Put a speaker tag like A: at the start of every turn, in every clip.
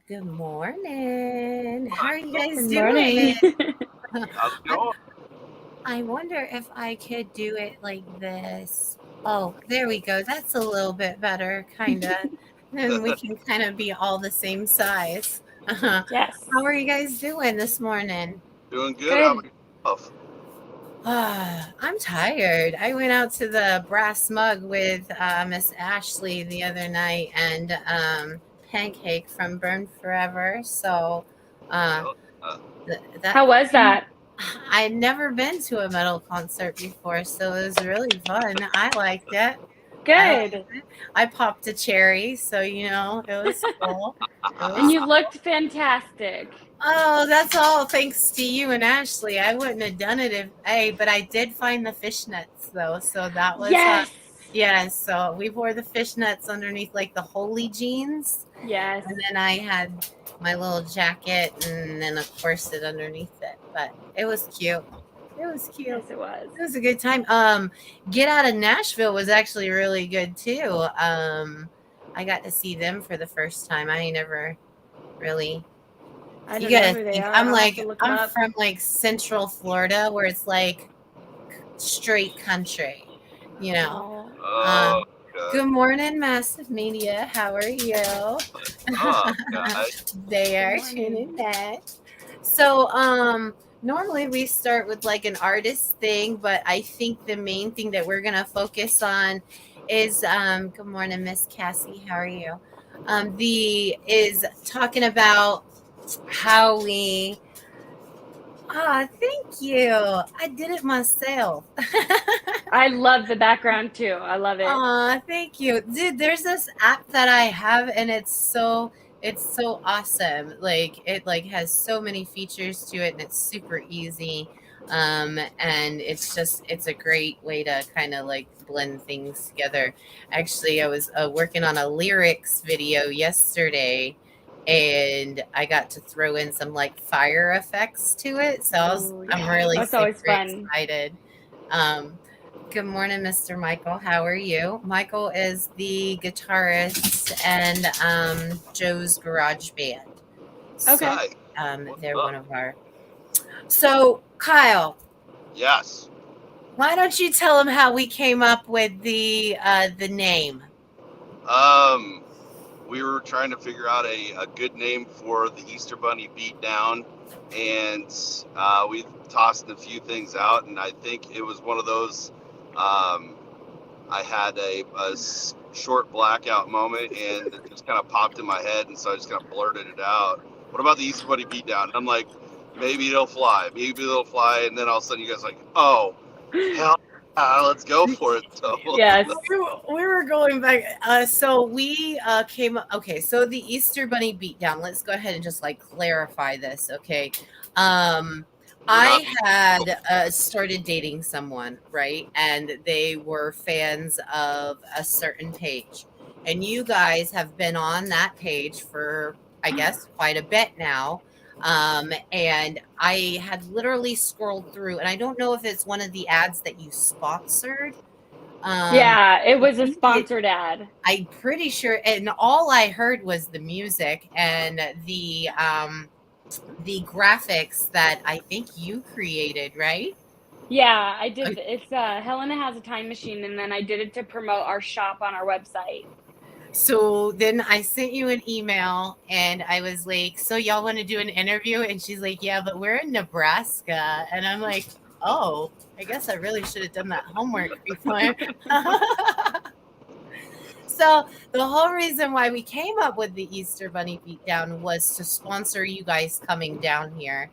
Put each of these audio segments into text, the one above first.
A: Good morning. How are you guys
B: Good
A: doing?
B: morning.
C: How's it going?
A: I wonder if I could do it like this. Oh, there we go. That's a little bit better, kind of. Then we can kind of be all the same size.
B: Yes.
A: How are you guys doing this morning?
C: Doing good. How about yourself?
A: I'm tired. I went out to the Brass Mug with Miss Ashley the other night and Pancake from Burn Forever. So uh, that
B: How was that?
A: I'd never been to a metal concert before, so it was really fun. I liked it.
B: Good.
A: I popped a cherry, so it was cool.
B: And you looked fantastic.
A: Oh, that's all thanks to you and Ashley. I wouldn't have done it but I did find the fishnets though, so that was
B: Yes.
A: yeah. So we wore the fishnets underneath like the holy jeans,
B: Yes.
A: and then I had my little jacket, and then of course it underneath it. But it was cute. It was cute.
B: Yes, it was.
A: It was a good time. Get Out of Nashville was actually really good too. I got to see them for the first time. I ain't never really.
B: I
A: You
B: don't know
A: gotta
B: who they
A: think.
B: are.
A: I'm from like Central Florida, where it's like straight country.
C: Oh,
A: Good morning, Massive Media. How are you?
C: guys.
A: They are tuning in. So, normally we start with like an artist thing, but I think the main thing that we're gonna focus on is good morning, Miss Cassie. How are you? Is talking about how we thank you. I did it myself.
B: I love the background too. I love it.
A: Thank you. Dude, there's this app that I have and it's so awesome. Like it has so many features to it and it's super easy. And it's a great way to kind of like blend things together. Actually, I was working on a lyrics video yesterday and I got to throw in some like fire effects to it. So I'm really
B: That's
A: super
B: always fun.
A: excited. Good morning, Mr. Michael. How are you? Michael is the guitarist and Joe's Garage Band.
B: Okay.
A: So, they're one of our. So, Kyle.
C: Yes.
A: Why don't you tell them how we came up with the name?
C: We were trying to figure out a good name for the Easter Bunny Beatdown, and we tossed a few things out, and I think it was one of those. I had a short blackout moment, and it just kind of popped in my head, and so I just kind of blurted it out. What about the Easter Bunny Beatdown? And I'm like, maybe it'll fly, and then all of a sudden you guys are like, oh, hell. Let's go for it. So.
B: Yes.
A: We were going back. So we came. Okay, so the Easter Bunny Beatdown. Let's go ahead and just like clarify this. Okay. I had started dating someone, right? And they were fans of a certain page. And you guys have been on that page for, I guess, quite a bit now. And I had literally scrolled through, and I don't know if it's one of the ads that you sponsored.
B: Yeah, it was a sponsored ad.
A: I'm pretty sure, and all I heard was the music and the graphics that I think you created, right?
B: Yeah, I did. It's Helena Has a Time Machine, and then I did it to promote our shop on our website.
A: So then I sent you an email and I was like, so y'all want to do an interview? And she's like, yeah, but we're in Nebraska. And I'm like, Oh, I guess I really should have done that homework before. So the whole reason why we came up with the Easter Bunny Beatdown was to sponsor you guys coming down here,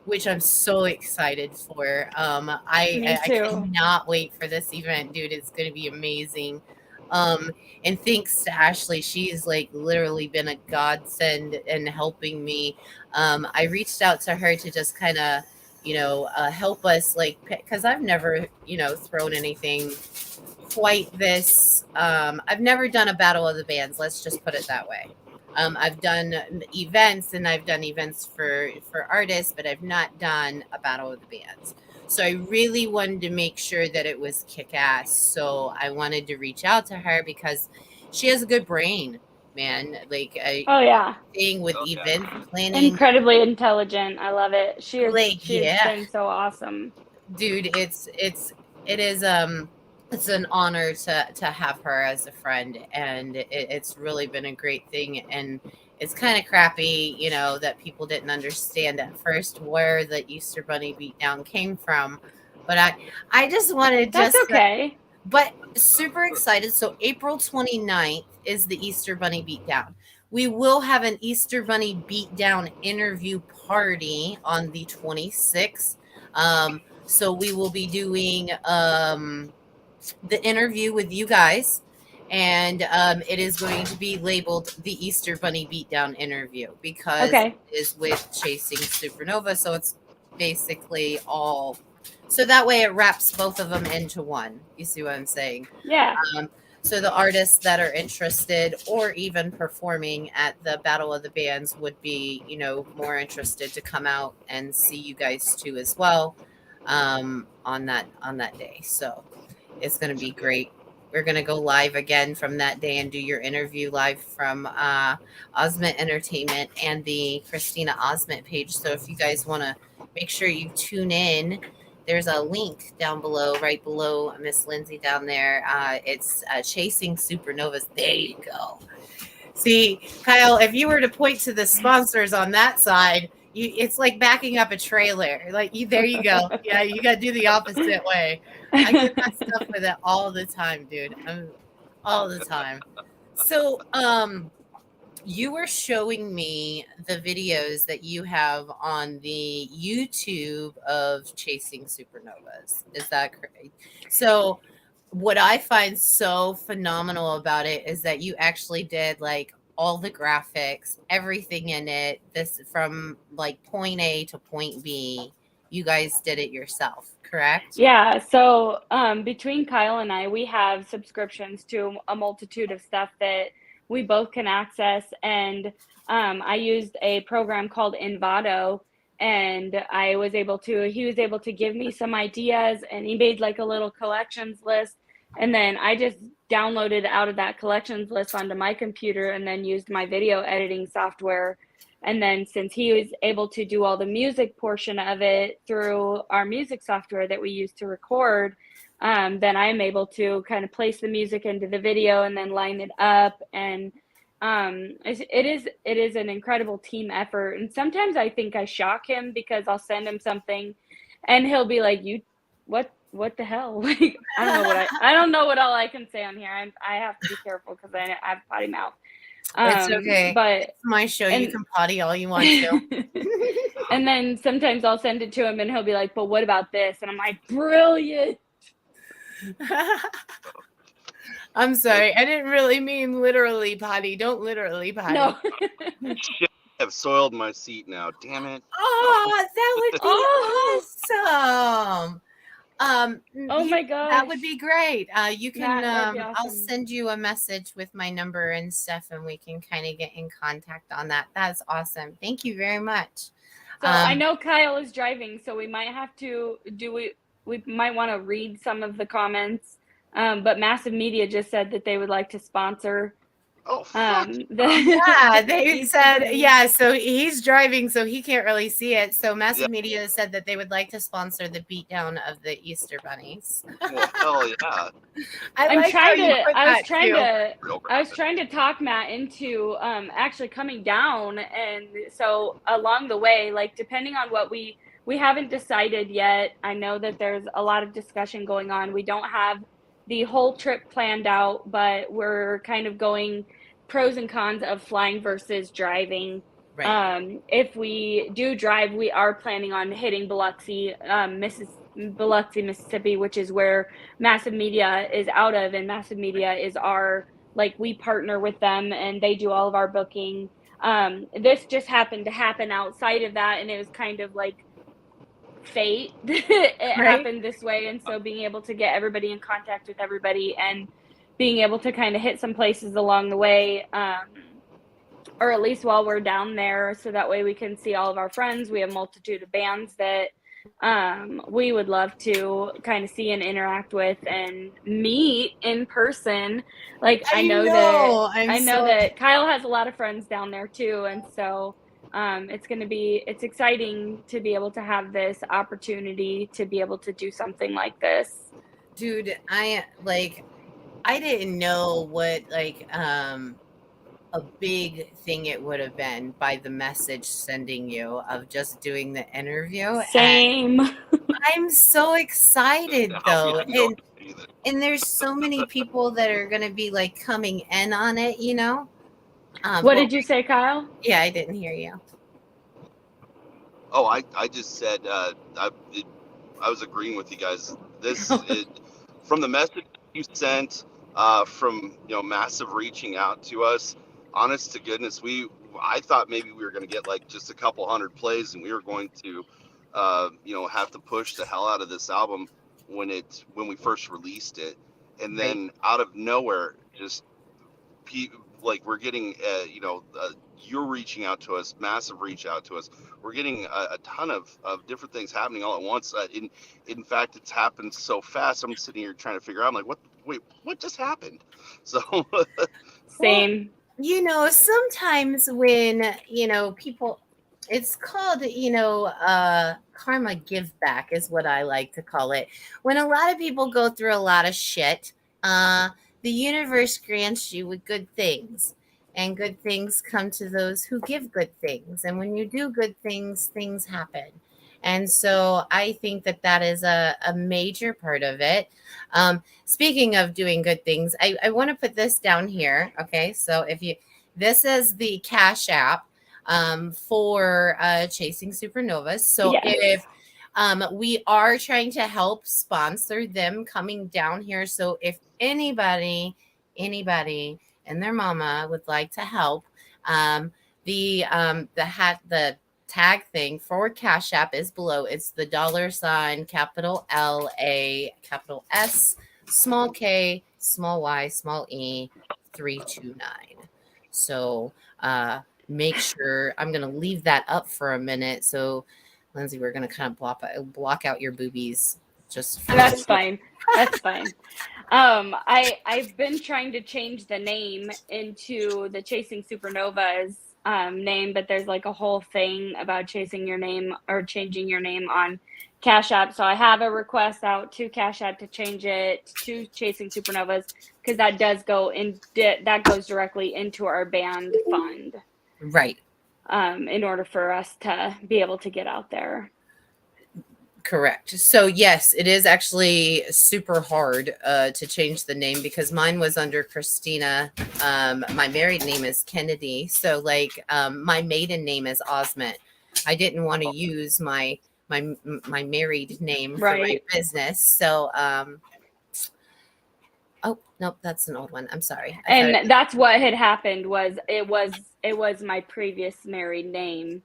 A: which I'm so excited for.
B: Me
A: I
B: too.
A: cannot wait for this event, dude. It's going to be amazing. Um, and thanks to Ashley, she's like literally been a godsend in helping me. I reached out to her to just kind of, help us, like, because I've never, thrown anything quite this. I've never done a battle of the bands. Let's just put it that way. I've done events, and I've done events for artists, but I've not done a battle of the bands. So I really wanted to make sure that it was kick ass. So I wanted to reach out to her because she has a good brain, man. Like
B: Oh yeah,
A: thing with
C: Okay.
A: event planning.
B: incredibly intelligent. I love it. She
A: Like,
B: has
A: yeah.
B: been so awesome.
A: Dude, it is it's an honor to have her as a friend, and it's really been a great thing. And it's kind of crappy, that people didn't understand at first where the Easter Bunny Beatdown came from, but I just wanted
B: That's
A: just
B: okay.
A: but super excited. So April 29th is the Easter Bunny Beatdown. We will have an Easter Bunny Beatdown interview party on the 26th. So we will be doing the interview with you guys, and it is going to be labeled the Easter Bunny Beatdown interview because
B: Okay.
A: it is with Chasing Supernova. So it's basically all. So that way it wraps both of them into one. You see what I'm saying?
B: Yeah.
A: So the artists that are interested or even performing at the Battle of the Bands would be, more interested to come out and see you guys too as well on that day. So it's going to be great. We're going to go live again from that day and do your interview live from Osment Entertainment and the Christina Osment page. So if you guys want to make sure you tune in, there's a link down below, right below Miss Lindsay down there. It's Chasing Supernovas. There you go. See, Kyle, if you were to point to the sponsors on that side, it's like backing up a trailer. Like, there you go. Yeah, you got to do the opposite way. I get that stuff with it all the time, dude. All the time. So, you were showing me the videos that you have on the YouTube of Chasing Supernovas. Is that correct? So what I find so phenomenal about it is that you actually did like all the graphics, everything in it, this from like point A to point B. You guys did it yourself, correct?
B: Yeah. So between Kyle and I, we have subscriptions to a multitude of stuff that we both can access. And I used a program called Envato, and he was able to give me some ideas, and he made like a little collections list. And then I just downloaded out of that collections list onto my computer and then used my video editing software. And then since he was able to do all the music portion of it through our music software that we use to record, then I'm able to kind of place the music into the video and then line it up. And it is an incredible team effort. And sometimes I think I shock him because I'll send him something and he'll be like, what the hell? Like, I don't know what all I can say on here. I have to be careful because I have potty mouth.
A: It's okay.
B: But
A: it's my show. You can potty all you want to.
B: And then sometimes I'll send it to him and he'll be like, but what about this? And I'm like, brilliant.
A: I'm sorry. I didn't really mean literally potty. Don't literally potty.
B: No.
C: Shit, I've soiled my seat now. Damn it.
A: Oh, that would be awesome.
B: Oh my gosh.
A: That would be great. You can
B: That'd be awesome.
A: I'll send you a message with my number and stuff, and we can kind of get in contact on that. That's awesome. Thank you very much.
B: So I know Kyle is driving, so we might have to we might want to read some of the comments. But Massive Media just said that they would like to sponsor.
C: Oh, fuck.
A: They said, yeah, so he's driving, so he can't really see it. So Massive Media said that they would like to sponsor the beatdown of the Easter bunnies.
C: Well, hell yeah.
B: I was trying to talk Matt into actually coming down, and so along the way, like depending on what we we haven't decided yet. I know that there's a lot of discussion going on. We don't have the whole trip planned out, but we're kind of going pros and cons of flying versus driving.
A: Right.
B: If we do drive, we are planning on hitting Biloxi, Mississippi, which is where Massive Media is out of, and Massive Media is our, like, we partner with them and they do all of our booking. This just happened to happen outside of that, and it was kind of like fate. It
A: Right.
B: happened this way, and so being able to get everybody in contact with everybody and being able to kind of hit some places along the way, or at least while we're down there, so that way we can see all of our friends. We have a multitude of bands that we would love to kind of see and interact with and meet in person. Like, I know that Kyle has a lot of friends down there too, and so it's exciting to be able to have this opportunity to be able to do something like this.
A: Dude, I didn't know what a big thing it would have been by the message sending you of just doing the interview.
B: Same.
A: And I'm so excited though. And there's so many people that are going to be like coming in on it, you know?
B: What did you say, Kyle?
A: Yeah, I didn't hear you.
C: Oh, I just said I was agreeing with you guys. This from the message you sent, from Massive reaching out to us. Honest to goodness, I thought maybe we were going to get like just a couple hundred plays, and we were going to have to push the hell out of this album when we first released it, and then out of nowhere, just like we're getting you're reaching out to us, Massive reach out to us. We're getting a ton of different things happening all at once. In fact, it's happened so fast. I'm sitting here trying to figure out. I'm like, what just happened? So
B: same.
A: Sometimes when people, it's called karma give back is what I like to call it. When a lot of people go through a lot of shit, the universe grants you with good things. And good things come to those who give good things. And when you do good things, things happen. And so I think that is a major part of it. Speaking of doing good things, I want to put this down here. Okay. So this is the Cash App for Chasing Supernovas. So
B: yes.
A: if we are trying to help sponsor them coming down here. So if anybody and their mama would like to help, the tag thing for Cash App is below. It's the $, capital LA, capital S, small K, small Y, small E, 329. So make sure, I'm going to leave that up for a minute. So Lindsay, we're going to kind of block out your boobies.
B: That's fine. That's fine. I've been trying to change the name into the Chasing Supernovas name, but there's like a whole thing about chasing your name or changing your name on Cash App. So I have a request out to Cash App to change it to Chasing Supernovas, because that does that goes directly into our band fund.
A: Right.
B: In order for us to be able to get out there.
A: Correct. So yes, it is actually super hard to change the name, because mine was under Christina. My married name is Kennedy. So my maiden name is Osment. I didn't want to use my married name for my business. So oh nope, that's an old one. I'm sorry.
B: And that's what had happened was it was my previous married name.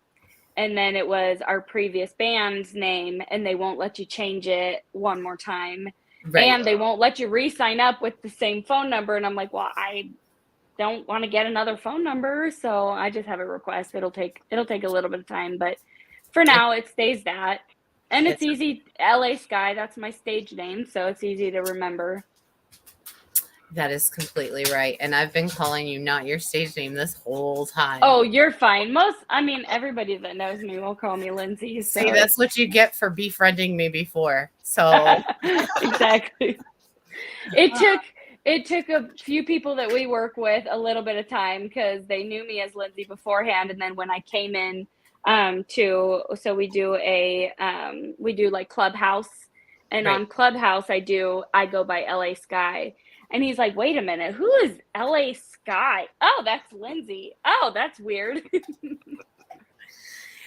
B: And then it was our previous band's name, and they won't let you change it one more time. Right. And they won't let you re-sign up with the same phone number. And I'm like, well, I don't want to get another phone number. So I just have a request. It'll take a little bit of time, but for now it stays that. And it's easy. LA Skye, that's my stage name. So it's easy to remember.
A: That is completely right. And I've been calling you not your stage name this whole time.
B: Oh, you're fine. Everybody that knows me will call me Lindsay. So.
A: See, that's what you get for befriending me before. So
B: exactly. It took a few people that we work with a little bit of time, because they knew me as Lindsay beforehand. And then when I came in So we do like Clubhouse, and
A: Right.
B: on Clubhouse I go by LA Skye. And he's like, wait a minute, who is LA Skye? Oh, that's Lindsay. Oh, that's weird.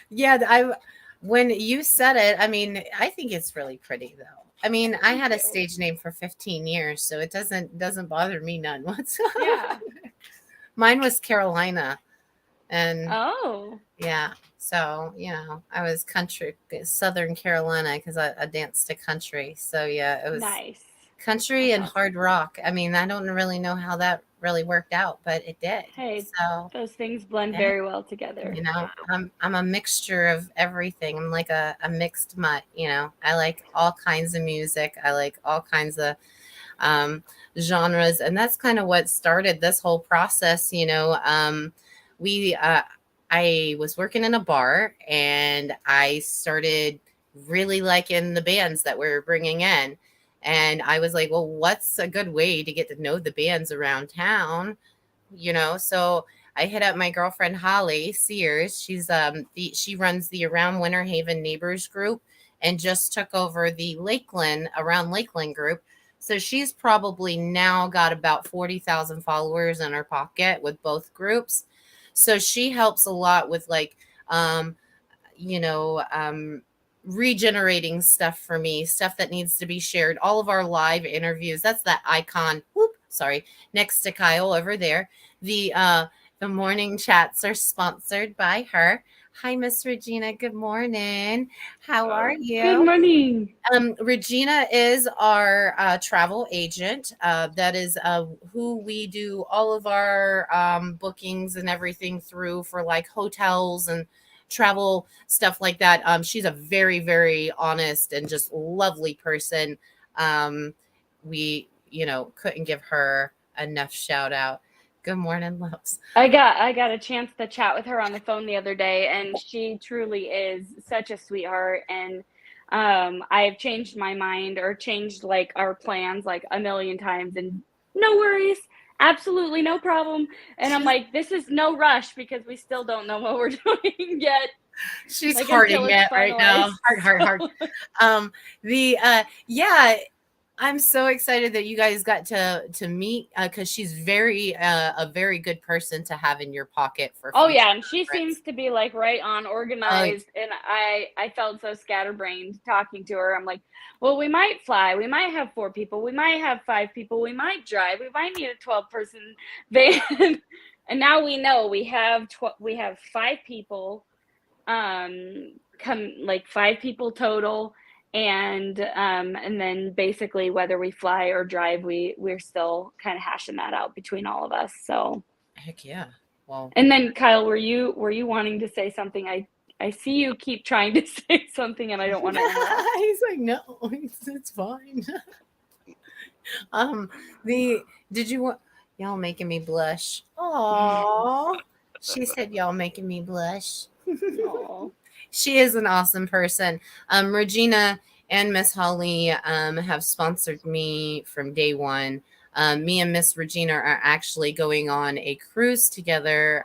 A: Yeah, when you said it, I mean, I think it's really pretty though. I mean, I had a
B: Thank you.
A: stage name for 15 years, so it doesn't bother me none whatsoever.
B: Yeah.
A: Mine was Carolina. And
B: Oh,
A: yeah, so I was country, Southern Carolina, because I danced to country. So yeah, it was
B: nice.
A: country
B: That's
A: and
B: awesome.
A: hard rock. I mean, I don't really know how that really worked out, but it did.
B: Hey,
A: So
B: those things blend
A: yeah,
B: very well together.
A: I'm a mixture of everything. I'm like a mixed mutt. I like all kinds of music. I like all kinds of um, genres, and that's kind of what started this whole process. We I was working in a bar, and I started really liking the bands that we were bringing in, and I was like, well, what's a good way to get to know the bands around town? So I hit up my girlfriend Holly Sears. She runs the Around Winter Haven Neighbors group, and just took over the Around Lakeland group. So she's probably now got about 40,000 followers in her pocket with both groups. So she helps a lot with like um you know regenerating stuff for me, stuff that needs to be shared. All of our live interviews, that's that icon, sorry, next to Kyle over there. The morning chats are sponsored by her. Hi, Miss Regina. Good morning. How are
B: Good
A: you?
B: morning.
A: Regina is our travel agent. That is who we do all of our bookings and everything through for like hotels and travel stuff like that. She's a very, very honest and just lovely person. We, couldn't give her enough shout out. Good morning, loves.
B: I got a chance to chat with her on the phone the other day, and she truly is such a sweetheart. And I've changed my mind or changed like our plans like a million times, and no worries, absolutely no problem. And I'm like, this is no rush because we still don't know what we're doing yet.
A: She's
B: Like
A: hearting
B: until it's
A: it right now.
B: finalized.
A: Heart. Yeah, I'm so excited that you guys got to meet, because she's a very good person to have in your pocket for
B: Oh
A: future
B: yeah, and she
A: reference.
B: seems to be like right on
A: Oh,
B: organized, and I felt so scatterbrained talking to her. I'm like, well, we might fly, we might have 4 people, we might have 5 people, we might drive, we might need a 12-person van. And now we know we have 5 people, come like 5 people total. And then basically whether we fly or drive, we're still kind of hashing that out between all of us. So
A: heck yeah. Well,
B: and then Kyle, were you wanting to say something? I see you keep trying to say something, and I don't want to interrupt.
A: he's like, no, it's fine. Did you want y'all making me blush? Oh, she said y'all making me blush.
B: Oh,
A: She is an awesome person. Regina and Miss Holly have sponsored me from day one. Me and Miss Regina are actually going on a cruise together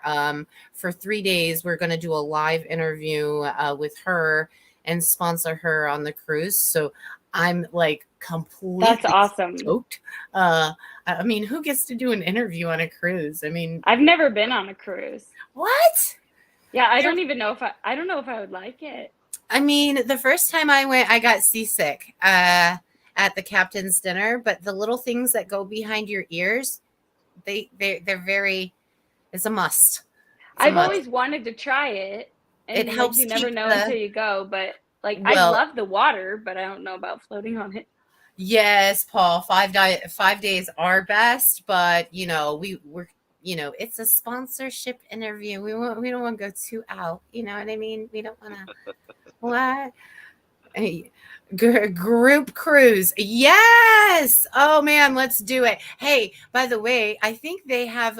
A: for 3 days. We're going to do a live interview with her and sponsor her on the cruise. So I'm like completely
B: that's awesome.
A: stoked. I mean, who gets to do an interview on a cruise? I mean,
B: I've never been on a cruise.
A: what?
B: Yeah, I don't even know if I don't know if I would like it.
A: I mean, the first time I went, I got seasick at the captain's dinner. But the little things that go behind your ears, they're very. It's a must.
B: I've always wanted to try it, and
A: It
B: like
A: helps
B: you never
A: keep
B: know
A: the.
B: until you go. But like I
A: Well,
B: love the water, but I don't know about floating on it.
A: yes, Paul. 5 days are best, but we're it's a sponsorship interview. We don't want to go too out. You know what I mean? We don't want to. What? Hey, group cruise. Yes. Oh man, let's do it. Hey, by the way, I think they have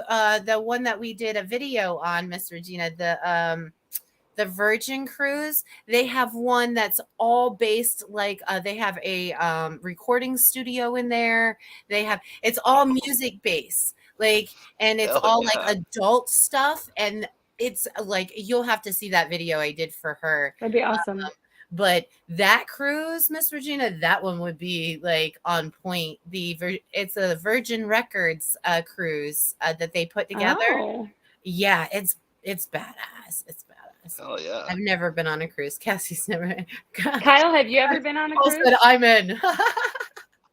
A: the one that we did a video on, Miss Regina, the Virgin cruise. They have one that's all based like they have a recording studio in there. It's all music based. Like, and it's
C: Hell
A: all
C: yeah.
A: like adult stuff, and it's like you'll have to see that video I did for her.
B: That'd be awesome.
A: But that cruise, Miss Regina, that one would be like on point. It's a Virgin Records cruise that they put together.
B: Oh.
A: Yeah, it's badass. It's badass.
C: Oh yeah.
A: I've never been on a cruise. Cassie's never.
B: Kyle, have you ever been on a
A: Paul
B: cruise?
A: said I'm in.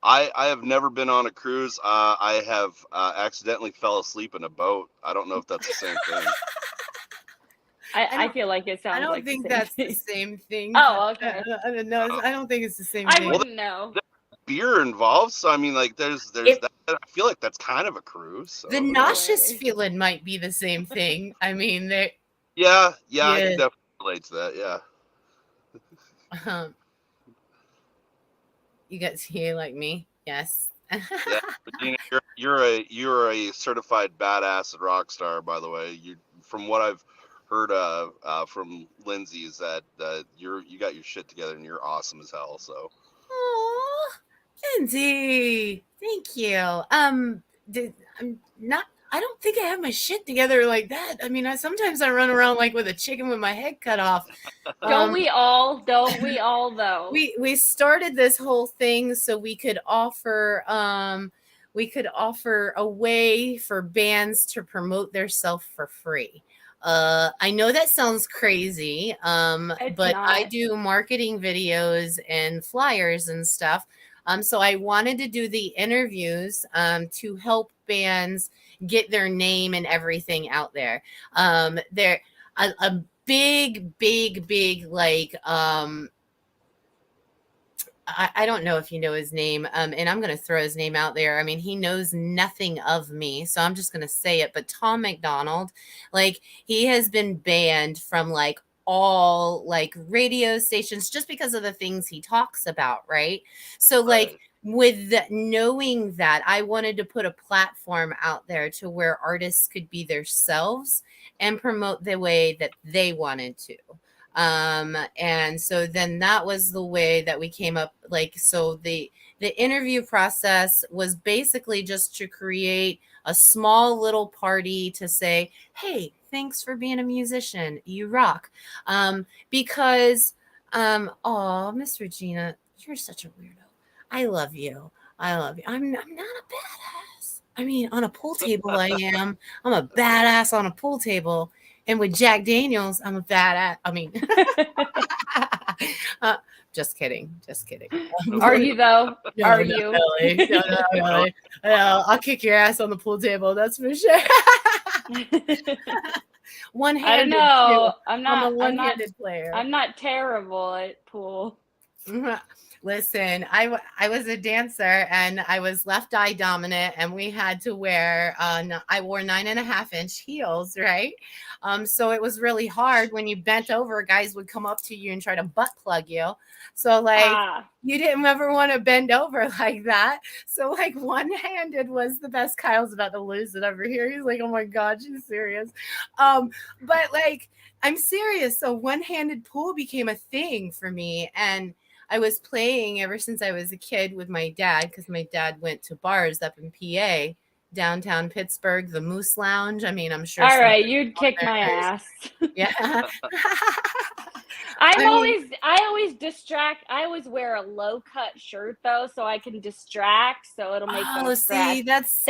C: I have never been on a cruise. I have accidentally fell asleep in a boat. I don't know if that's the same thing.
B: I feel like it sounds
A: I don't
B: like
A: think
B: the same
A: that's
B: thing.
A: the same thing.
B: Oh, okay.
A: I don't know. I don't think it's the same
B: I
A: thing.
B: wouldn't know.
C: Beer involved, so I mean, like, there's that. I feel like that's kind of a cruise. So.
A: The nauseous feeling might be the same thing. I mean, they.
C: Yeah, I can definitely relate to that. Yeah.
A: You got TA like me? Yes.
C: Yeah, Regina, you're a certified badass and rock star, by the way. You, from what I've heard from Lindsay, is that you got your shit together and you're awesome as hell. So.
A: Oh, Lindsay, thank you. I'm not. I don't think I have my shit together like that. I mean, sometimes I run around like with a chicken with my head cut off.
B: Don't we all? Don't we all though?
A: We started this whole thing so we could offer a way for bands to promote themselves for free. I know that sounds crazy, but I do marketing videos and flyers and stuff. So I wanted to do the interviews to help bands get their name and everything out there. They're a big like I don't know if you know his name, and I'm going to throw his name out there. I mean, he knows nothing of me, so I'm just going to say it. But Tom McDonald, like, he has been banned from like all like radio stations just because of the things he talks about, right? So like with knowing that, I wanted to put a platform out there to where artists could be themselves and promote the way that they wanted to. And so then that was the way that we came up. Like, so the interview process was basically just to create a small little party to say, hey, thanks for being a musician, you rock. Because oh, Miss Regina, you're such a weirdo. I love you. I'm not a badass. I mean, on a pool table I am. I'm a badass on a pool table. And with Jack Daniels, I'm a badass. I mean, just kidding.
B: Are you though?
A: No,
B: Are
A: not
B: you?
A: Really. No, really. I'll kick your ass on the pool table. That's for sure. One-handed.
B: I don't know.
A: Too. I'm a one-handed player.
B: I'm not terrible at pool.
A: Listen, I was a dancer and I was left eye dominant, and we had to wear I wore 9.5-inch heels, right? So it was really hard when you bent over, guys would come up to you and try to butt plug you. So like you didn't ever want to bend over like that. So like one-handed was the best. Kyle's about to lose it over here. He's like, oh my God, she's serious. But like, I'm serious. So one-handed pool became a thing for me, and I was playing ever since I was a kid with my dad, because my dad went to bars up in PA, downtown Pittsburgh, the Moose Lounge. I mean, I'm sure.
B: All right, you'd kick my ass.
A: Yeah.
B: I always distract. I always wear a low cut shirt though, so I can distract. So it'll make them
A: see, that's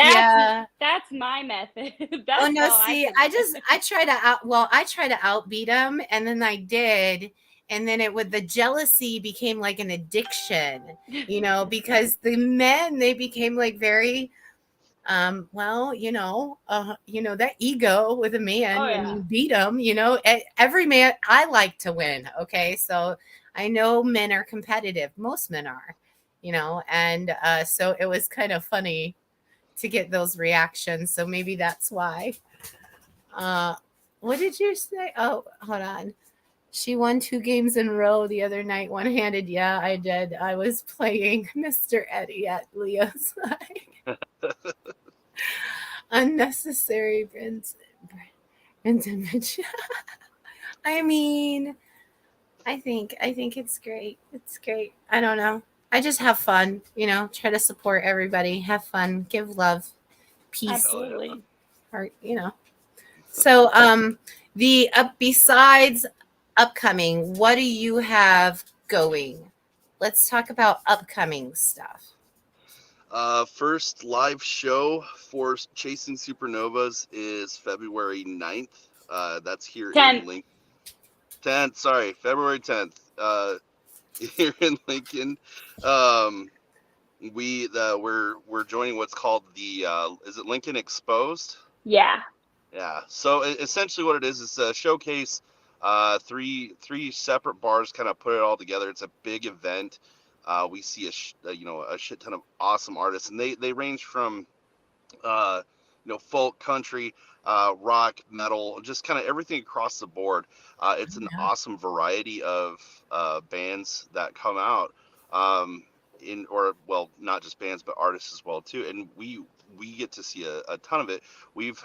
B: my method.
A: I try to outbeat them, and then I did. And then the jealousy became like an addiction, because the men, they became like very, that ego with a man, and you beat them, every man, I like to win. Okay. So I know men are competitive. Most men are, and so it was kind of funny to get those reactions. So maybe that's why. What did you say? Oh, hold on. She won 2 games in a row the other night, one-handed. Yeah, I did. I was playing Mr. Eddie at Leo's side. Unnecessary image. I mean, I think it's great. It's great. I don't know. I just have fun, try to support everybody, have fun, give love, peace.
B: Absolutely.
A: Or, So, Besides upcoming, what do you have going? Let's talk about upcoming stuff.
C: First live show for Chasing Supernovas is February 9th. That's here
B: 10th.
C: in Lincoln. 10th, sorry, February 10th. Here in Lincoln. Um, we're joining what's called the is it Lincoln Exposed?
B: Yeah.
C: Yeah. So essentially, what it is a showcase. Three separate bars kind of put it all together. It's a big event. We see a shit ton of awesome artists, and they range from folk, country, rock, metal, just kind of everything across the board. It's an awesome variety of bands that come out, not just bands, but artists as well too. And we get to see a ton of it. We've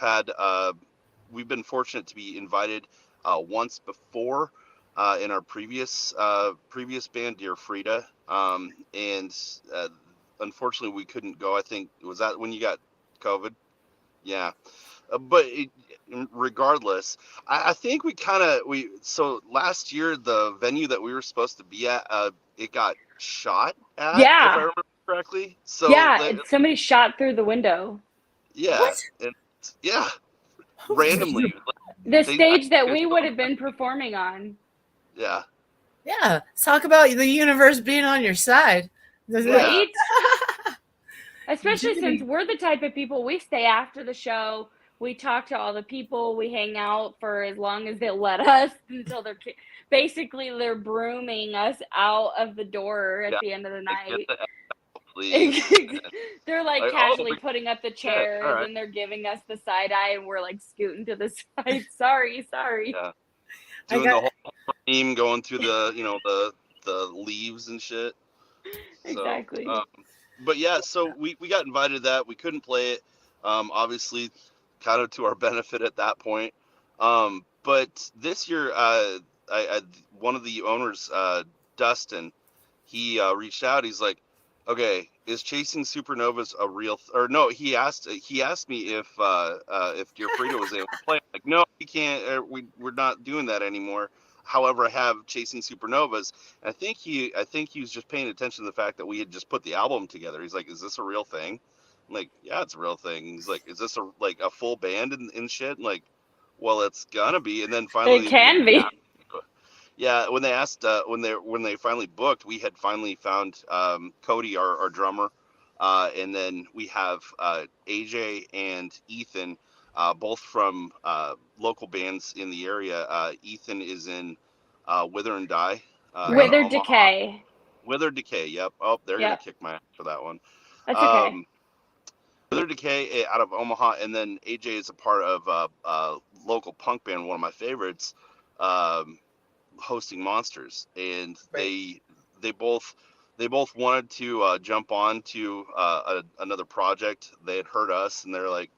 C: been fortunate to be invited once before in our previous band, Dear Frida, and unfortunately we couldn't go. I think was that when you got COVID. Yeah, regardless, I think so last year the venue that we were supposed to be at, it got shot at, if I
B: Yeah.
C: remember correctly. So
B: Yeah. Somebody shot through the window.
C: yeah,
A: What?
C: and yeah, randomly.
B: The stage that we would have been performing on.
C: Yeah.
A: Yeah. Let's talk about the universe being on your side.
B: Right? Especially since we're the type of people, we stay after the show. We talk to all the people. We hang out for as long as they'll let us until they're brooming us out of the door at the end of the night. They're like casually putting up the chairs
C: right.
B: and they're giving us the side eye and we're like scooting to the side. Sorry.
C: Yeah. Doing the whole theme, going through the leaves and shit.
B: Exactly.
C: So, but yeah, so we got invited to that. We couldn't play it, obviously, kind of to our benefit at that point. But this year, one of the owners, Dustin, he reached out. He's like, "Okay, is Chasing Supernovas a real?" Or no, he asked me if Dear Frida was able to play. I'm like, no, we can't. We're not doing that anymore. However, I have Chasing Supernovas. And I think he was just paying attention to the fact that we had just put the album together. He's like, "Is this a real thing?" I'm like, "Yeah, it's a real thing." He's like, "Is this a full band and shit?" I'm like, "Well, it's gonna be." And then finally,
B: it can be.
C: Yeah, when they asked, when they finally booked, we had finally found Cody, our drummer, and then we have AJ and Ethan, both from local bands in the area. Ethan is in Wither and Die.
B: Withered Decay.
C: Withered Decay. Yep. Oh, they're gonna kick my ass for that one.
B: That's okay.
C: Withered Decay out of Omaha, and then AJ is a part of a local punk band, one of my favorites. Hosting Monsters, and they both wanted to jump on to another project. They had heard us and they're like,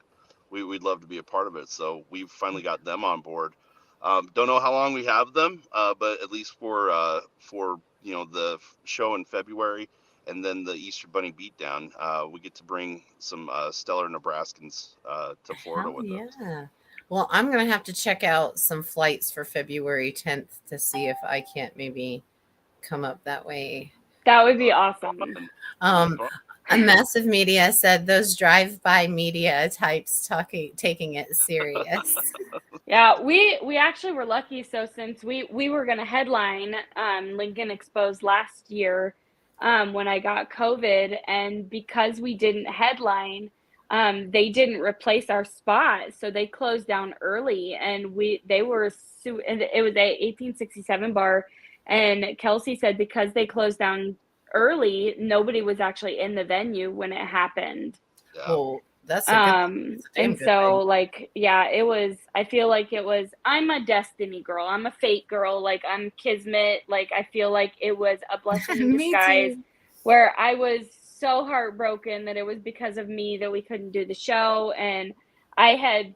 C: we'd love to be a part of it, so we finally got them on board. Don't know how long we have them, but at least for the show in February and then the Easter Bunny Beatdown, we get to bring some stellar Nebraskans to Florida with us.
A: Yeah. Well, I'm going to have to check out some flights for February 10th to see if I can't maybe come up that way.
B: That would be awesome.
A: A Massive Media said those drive-by media types taking it serious.
B: Yeah, we actually were lucky. So since we were going to headline Lincoln Exposed last year when I got COVID, and because we didn't headline, they didn't replace our spot, so they closed down early, and it was a 1867 bar, and Kelsey said because they closed down early, nobody was actually in the venue when it happened.
C: Yeah.
A: Oh, that's a good,
B: and so thing. It was. I feel like it was. I'm a destiny girl. I'm a fate girl. Like I'm kismet. Like I feel like it was a blessing in disguise, where I was so heartbroken that it was because of me that we couldn't do the show, and I had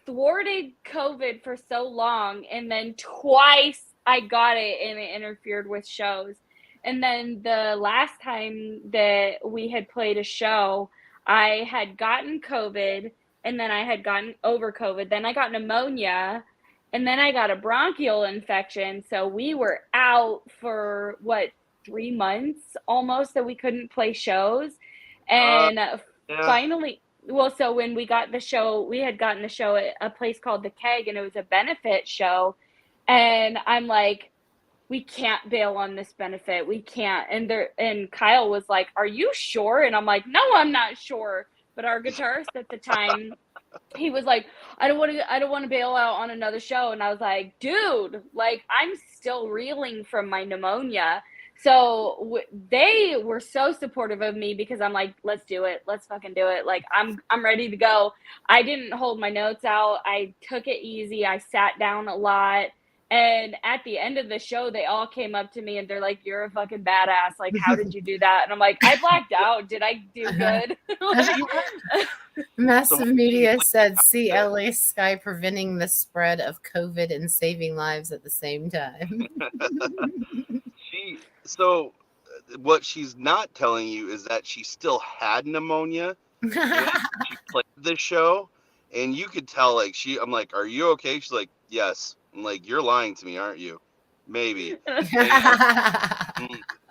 B: thwarted COVID for so long, and then twice I got it and it interfered with shows. And then the last time that we had played a show, I had gotten COVID, and then I had gotten over COVID. Then I got pneumonia, And then I got a bronchial infection. So we were out for 3 months almost that we couldn't play shows. And finally, so when we got the show, we had gotten the show at a place called The Keg, and it was a benefit show. And I'm like, we can't bail on this benefit. We can't. And Kyle was like, are you sure? And I'm like, no, I'm not sure. But our guitarist at the time, he was like, I don't want to bail out on another show. And I was like, dude, like, I'm still reeling from my pneumonia. So they were so supportive of me because I'm like, let's do it. Let's fucking do it. Like, I'm ready to go. I didn't hold my notes out. I took it easy. I sat down a lot. And at the end of the show, they all came up to me and they're like, you're a fucking badass. Like, how did you do that? And I'm like, I blacked out. Did I do good?
A: Massive Media said, see LA Skye preventing the spread of COVID and saving lives at the same time.
C: So what she's not telling you is that she still had pneumonia when she played the show. And you could tell, like, I'm like, are you okay? She's like, yes. I'm like, you're lying to me, aren't you? Maybe.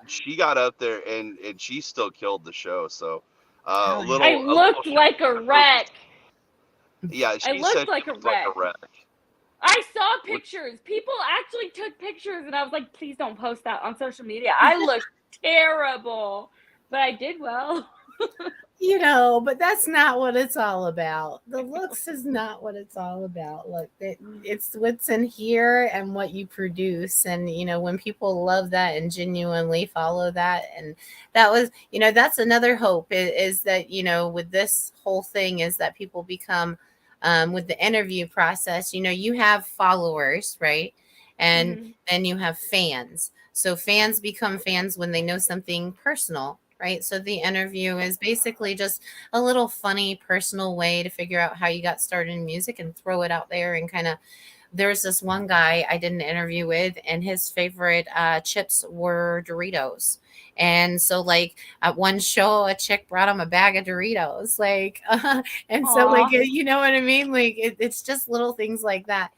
C: She got up there and she still killed the show. So
B: I looked like a wreck.
C: Yeah,
B: I looked like a wreck. I saw pictures. People actually took pictures, and I was like, please don't post that on social media. I looked terrible, but I did well.
A: But that's not what it's all about. The looks is not what it's all about. Look, it's what's in here and what you produce. And, when people love that and genuinely follow that. And that was, that's another hope is that, with this whole thing is that people become, with the interview process, you have followers, right? And then you have fans. So fans become fans when they know something personal. Right. So the interview is basically just a little funny, personal way to figure out how you got started in music and throw it out there and kind of. There's this one guy I did an interview with, and his favorite chips were Doritos. And so, like, at one show, a chick brought him a bag of Doritos. Like, and so, like, you know what I mean? Like, it's just little things like that.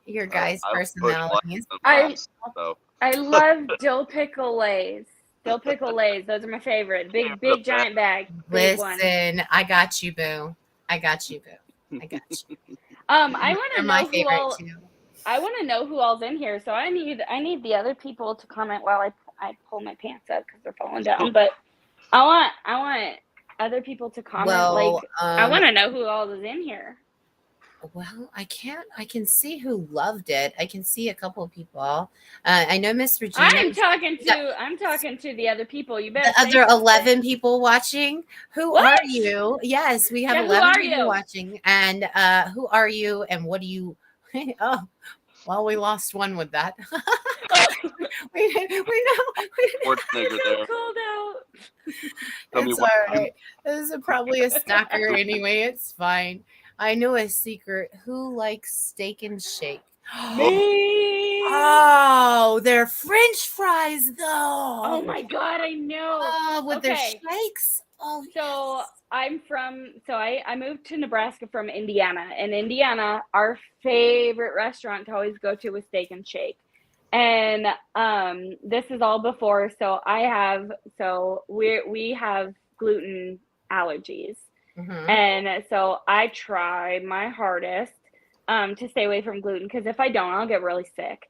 A: Your guys' personalities.
B: I love dill pickle lays. Dill pickle lays. Those are my favorite. Big giant bag.
A: Listen, I got you, boo. I got you.
B: I want to know who all. I want to know who all's in here. So I need the other people to comment while I pull my pants up because they're falling down. But I want other people to comment.
A: Well,
B: I want to know who all is in here.
A: Well, I can see who loved it. I can see a couple of people. I know Miss Regina.
B: I'm talking to the other people. You better.
A: The other 11 people watching. Who are you? Yes, we have 11 people watching. And who are you? And what do you? Oh, well, we lost one with that. we know.
B: Called out.
A: It's all right. This is probably a stalker anyway. It's fine. I know a secret. Who likes steak and shake?
B: Me.
A: Oh, they're French fries, though.
B: Oh my God, I know.
A: Oh, with their shakes. Oh,
B: so yes. I moved to Nebraska from Indiana. In Indiana, our favorite restaurant to always go to was Steak and Shake. And this is all before. So we have gluten allergies. And so I try my hardest to stay away from gluten because if I don't, I'll get really sick.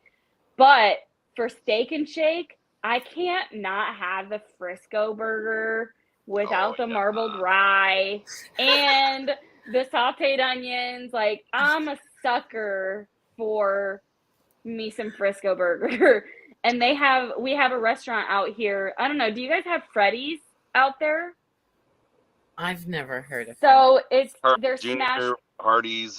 B: But for Steak and Shake, I can't not have the Frisco burger without the marbled rye and the sauteed onions. Like, I'm a sucker for me some Frisco burger. And we have a restaurant out here. I don't know. Do you guys have Freddy's out there?
A: I've never heard of it.
B: So they're smashed
C: Hardee's.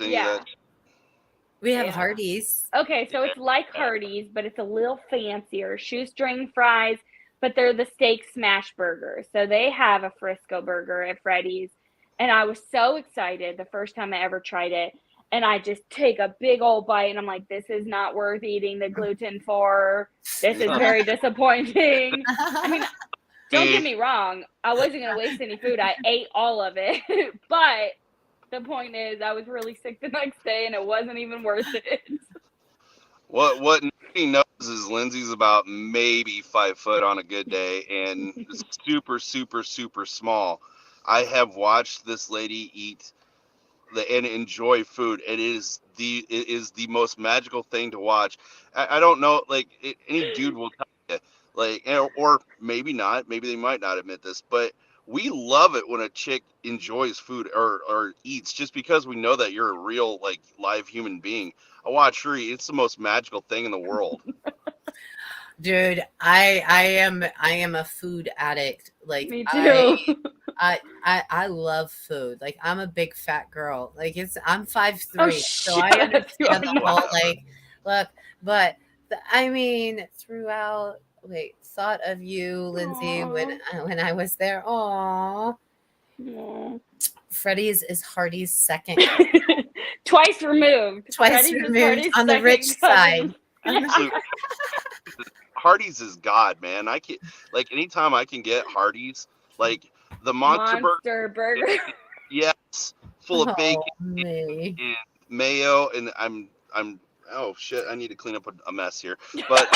A: We have Hardee's.
B: Okay, so it's like Hardee's, but it's a little fancier. Shoestring fries, but they're the steak smash burgers. So they have a Frisco burger at Freddy's. And I was so excited the first time I ever tried it. And I just take a big old bite and I'm like, this is not worth eating the gluten for. This is very disappointing. I mean, don't get me wrong. I wasn't going to waste any food. I ate all of it. But The point is, I was really sick the next day, and it wasn't even worth it.
C: What nobody knows is Lindsay's about maybe 5 foot on a good day and super, super, super small. I have watched this lady eat and enjoy food. It is the most magical thing to watch. I don't know, like any dude will tell you, like, or maybe not, maybe they might not admit this, but we love it when a chick enjoys food or eats, just because we know that you're a real, like, live human being. I watch her eat. It's the most magical thing in the world.
A: Dude, I am a food addict. Like
B: Me too.
A: I love food. Like I'm a big fat girl. Like I'm 5'3",
B: Oh,
A: so
B: shut
A: I
B: up,
A: understand
B: you're
A: the whole
B: not.
A: like look, but I mean throughout thought of you, Lindsay, when I was there. Aw.
B: Aw.
A: Freddie's is Hardy's second.
B: Twice removed.
A: Twice
B: Freddie's is
A: removed
B: Hardy's
A: on the
B: second
A: rich
B: cousin.
A: side.
C: Absolutely. Hardee's is God, man. I can, like, anytime I can get Hardee's, like the
B: Monster burger.
C: yes, full of bacon
A: Oh me.
C: and mayo, and I'm oh shit, I need to clean up a mess here, but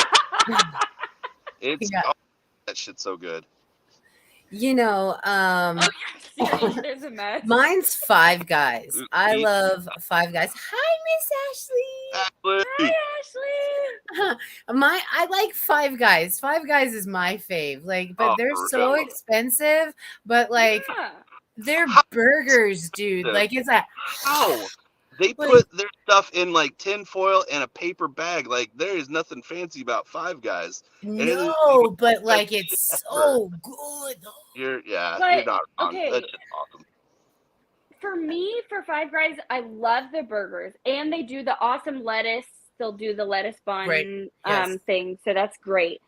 C: it's
A: Yeah.
C: that shit's so good.
A: You know,
B: Seriously, there's a mess.
A: mine's Five Guys. I
C: Me-
A: love Five Guys. Hi, Miss Ashley.
C: Ashley.
B: Hi,
A: I like Five Guys. Five Guys is my fave. Like, but
C: Oh,
A: they're
C: for
A: so
C: real.
A: expensive. But like,
B: Ashley.
A: they're
C: How-
A: burgers, dude. Like, it's a
C: How? They
A: Like-
C: put their stuff in like tin foil and a paper bag. Like, there is nothing fancy about Five Guys.
A: no, but like
C: best
A: it's
C: shit
A: so good.
C: You're
B: But,
C: not wrong.
B: okay.
C: That's just awesome.
B: For me, for Five Guys, I love the burgers, and they do the awesome lettuce. They'll do the lettuce bun
A: Right. Yes.
B: thing, so that's great.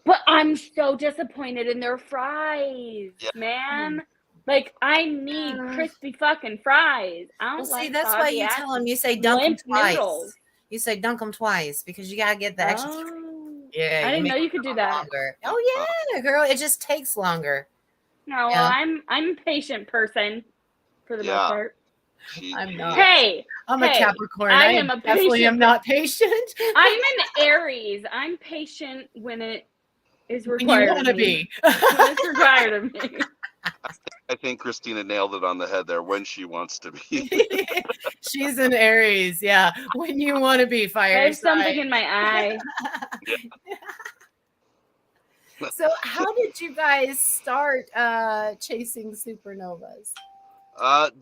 B: But I'm so disappointed in their fries,
C: Yeah.
B: man. Like, I need
A: Yeah.
B: crispy fucking fries. I don't
A: Well, see,
B: like
A: that's why
B: soggy
A: you
B: ass
A: tell them. You say dunk them
B: limp
A: twice.
B: noodles.
A: You say dunk them twice because you gotta get the extra.
B: Oh.
A: Yeah,
B: I didn't
A: make
B: know you
A: it
B: could do
A: a lot
B: that.
A: longer. Oh yeah, girl, it just takes longer.
B: No,
A: Yeah.
B: I'm a patient person for the most
C: Yeah.
B: part.
A: I'm not.
B: Hey,
A: I'm a
B: hey,
A: Capricorn.
B: I
A: I
B: am a
A: definitely
B: patient
A: am not patient.
B: I'm an Aries. I'm patient when it is
A: When you
B: required
A: want
B: of
A: to
B: me.
A: be.
B: When it's required of me.
C: I think Christina nailed it on the head there. When she wants to be.
A: She's an Aries. Yeah. When you want to be fire
B: There's something
A: sign.
B: in my eye.
A: So how did you guys start chasing supernovas?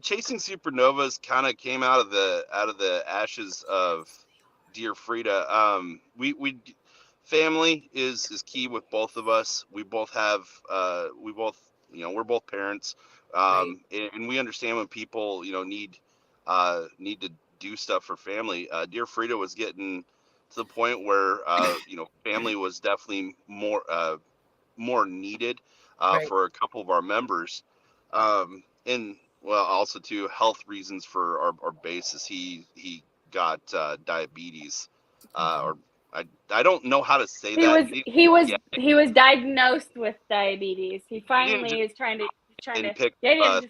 C: Chasing Supernovas kind of came out of the ashes of Dear Frida. We family is key with both of us. We both have we're both parents, and we understand when people need to do stuff for family. Dear Frida was getting to the point where family was definitely more needed
A: Right.
C: for a couple of our members, and well, also too, health reasons for our basis. He got diabetes, or I don't know how to say that.
B: He was diagnosed with diabetes. He finally is trying to
C: Didn't
B: just
C: pick think of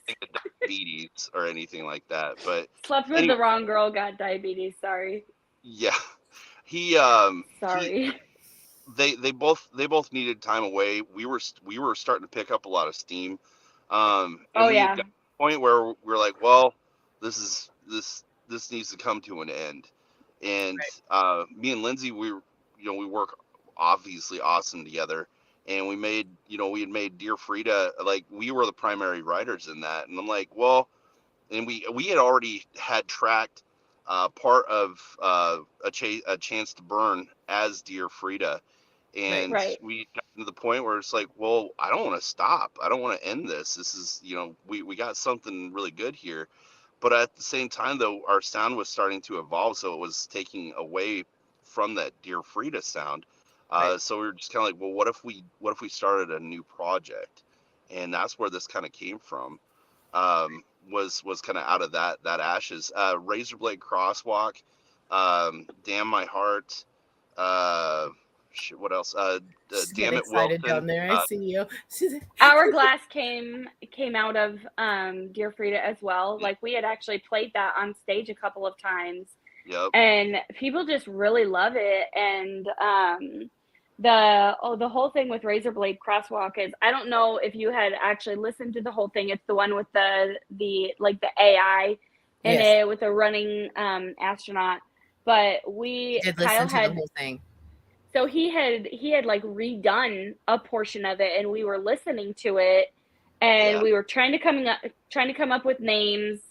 C: diabetes or anything like that. But
B: slept with the wrong girl, got diabetes. Sorry.
C: yeah, he
B: Sorry.
C: they both needed time away. We were starting to pick up a lot of steam. And we got to the point where we're like, well, this needs to come to an end. And me and Lindsay, we work obviously awesome together, and we had made Dear Frida, like, we were the primary writers in that. And I'm like, well, and we had already had tracked part of a Chance to Burn as Dear Frida. And we got to the point where it's like, well, I don't want to stop. I don't want to end this. This is, we got something really good here. But at the same time, though, our sound was starting to evolve. So it was taking away from that Dear Frida sound. So we were just kind of like, well, what if we started a new project? And that's where this kind of came from. Was kind of out of that ashes. Razorblade Crosswalk, Damn My Heart, what else?
A: She's
C: Damn
A: getting
C: It
A: excited
C: Wilson.
A: down there. I see you.
B: Hourglass came out of Dear Frida as well. Like we had actually played that on stage a couple of times,
C: Yep.
B: and people just really love it. And the whole thing with Razorblade Crosswalk is, I don't know if you had actually listened to the whole thing. It's the one with the like the AI in
A: Yes.
B: it with a running astronaut. But
A: Did
B: Kyle
A: listen to
B: had,
A: the whole thing.
B: so he had like redone a portion of it, and we were listening to it, and
C: Yeah.
B: we were trying to come up with names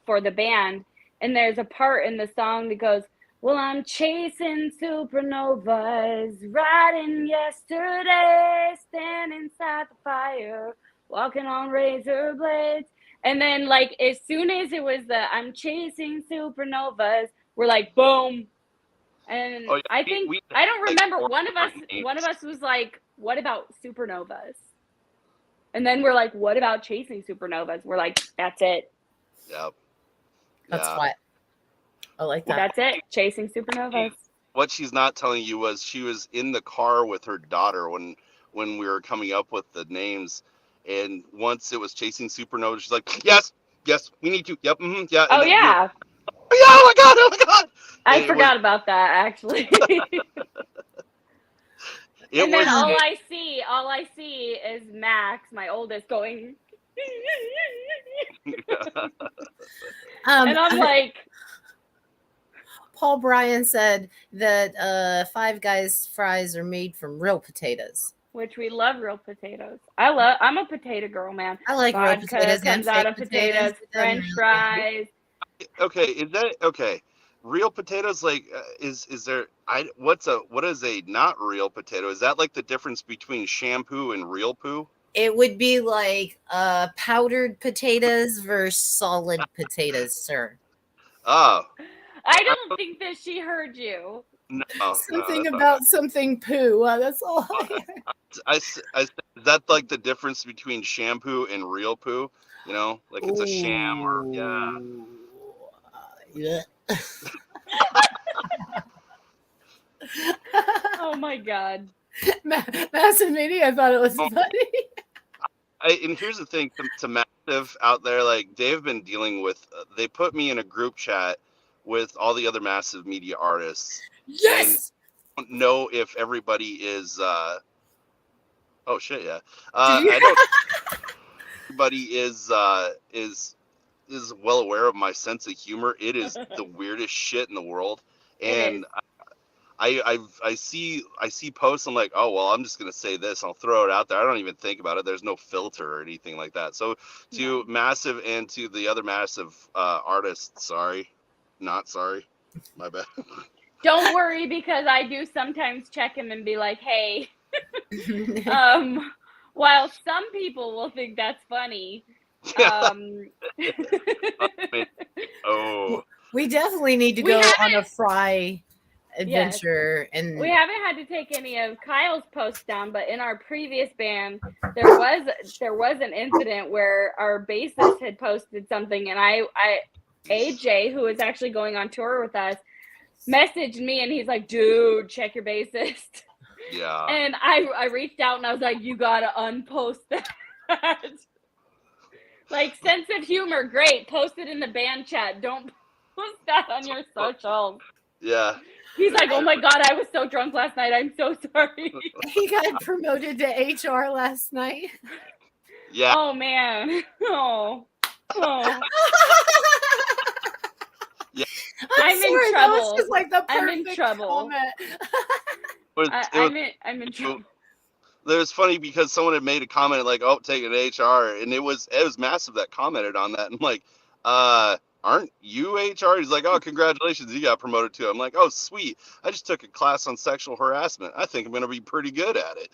B: for the band. And there's a part in the song that goes, "Well, I'm chasing supernovas, riding yesterday, standing inside the fire, walking on razor blades." And then, like, as soon as it was the "I'm chasing supernovas," we're like, boom. And
C: Oh, yeah.
B: I think,
C: we
B: I don't
C: like
B: remember,
C: four
B: one of us
C: names.
B: was like, "What about supernovas?" And then we're like, "What about chasing supernovas?" We're like, "That's it.
C: Yep.
A: That's
C: Yeah.
A: what. I like that.
B: That's it. Chasing supernovas."
C: What she's not telling you was she was in the car with her daughter when we were coming up with the names, and once it was Chasing Supernova, she's like, yes, we need to, yep, yeah.
B: Oh
C: And then we were,
B: yeah,
C: oh my god,
B: I
C: and it was
B: forgot about that actually.
C: it
B: And then
C: was
B: all I see is Max, my oldest, going, and I'm like,
A: Paul Bryan said that Five Guys fries are made from real potatoes.
B: which we love real potatoes. I'm a potato girl, man.
A: I like real
B: Vodka
A: potatoes and
B: comes out
A: fake
B: of potatoes,
A: It doesn't
B: French
A: really
B: fries.
C: okay. Is that okay? Real potatoes, like, is there? What is a not real potato? Is that like the difference between shampoo and real poo?
A: It would be like powdered potatoes versus solid potatoes, sir.
C: Oh,
B: I don't think that she heard you.
C: no,
A: Something
C: that's
A: about something poo. That's all.
C: I said, is that like the difference between shampoo and real poo? You know, like it's a sham or yeah.
A: Yeah.
B: Oh my god.
A: Massive Media, I thought it was funny.
C: And here's the thing to Massive out there, like they've been dealing with. They put me in a group chat with all the other Massive Media artists.
A: Yes.
C: And I don't know if everybody is. Oh shit! Yeah. I don't. Everybody is well aware of my sense of humor. It is the weirdest shit in the world, and I see posts. I'm like, oh well, I'm just gonna say this. I'll throw it out there. I don't even think about it. There's no filter or anything like that. So to Massive and to the other Massive artists, not sorry, my bad.
B: Don't worry, because I do sometimes check him and be like, "Hey." While some people will think that's funny.
C: Oh,
A: we definitely need to go on a fry adventure.
B: Yes.
A: And
B: we haven't had to take any of Kyle's posts down, but in our previous band, there was an incident where our bassist had posted something, and AJ, who is actually going on tour with us, messaged me, and he's like, "Dude, check your bassist."
C: Yeah.
B: And I reached out and I was like, "You gotta unpost that." Like, sense of humor, great. Post it in the band chat. Don't post that on your socials.
C: Yeah.
B: He's like, "Oh my god, I was so drunk last night. I'm so sorry."
A: He got promoted to HR last night.
C: Yeah.
B: Oh man. Oh.
C: Yeah.
B: I'm
A: sorry,
B: in trouble.
A: That was just like the perfect
B: I'm in trouble. I'm in trouble.
C: It was funny because someone had made a comment like, "Oh, take it to HR," and it was Massive that commented on that. And I'm like, aren't you HR? He's like, "Oh, congratulations, you got promoted too." I'm like, "Oh, sweet. I just took a class on sexual harassment. I think I'm gonna be pretty good at it."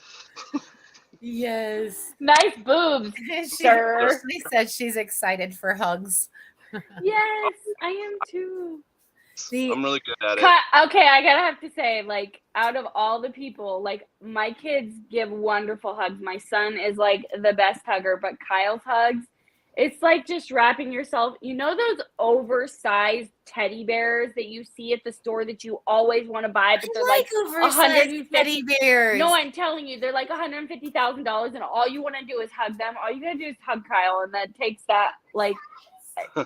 A: Yes.
B: Nice boobs, sir.
A: She said she's excited for hugs.
B: Yes, I am too.
C: I'm really good at it.
B: Okay, I gotta have to say, like, out of all the people, like, my kids give wonderful hugs. My son is like the best hugger, but Kyle's hugs It's like just wrapping yourself. You know those oversized teddy bears that you see at the store that you always want to buy, but they're like
A: oversized teddy
B: 150.
A: bears.
B: No, I'm telling you, they're like $150,000, and all you want to do is hug them. All you gotta do is hug Kyle, and that takes that like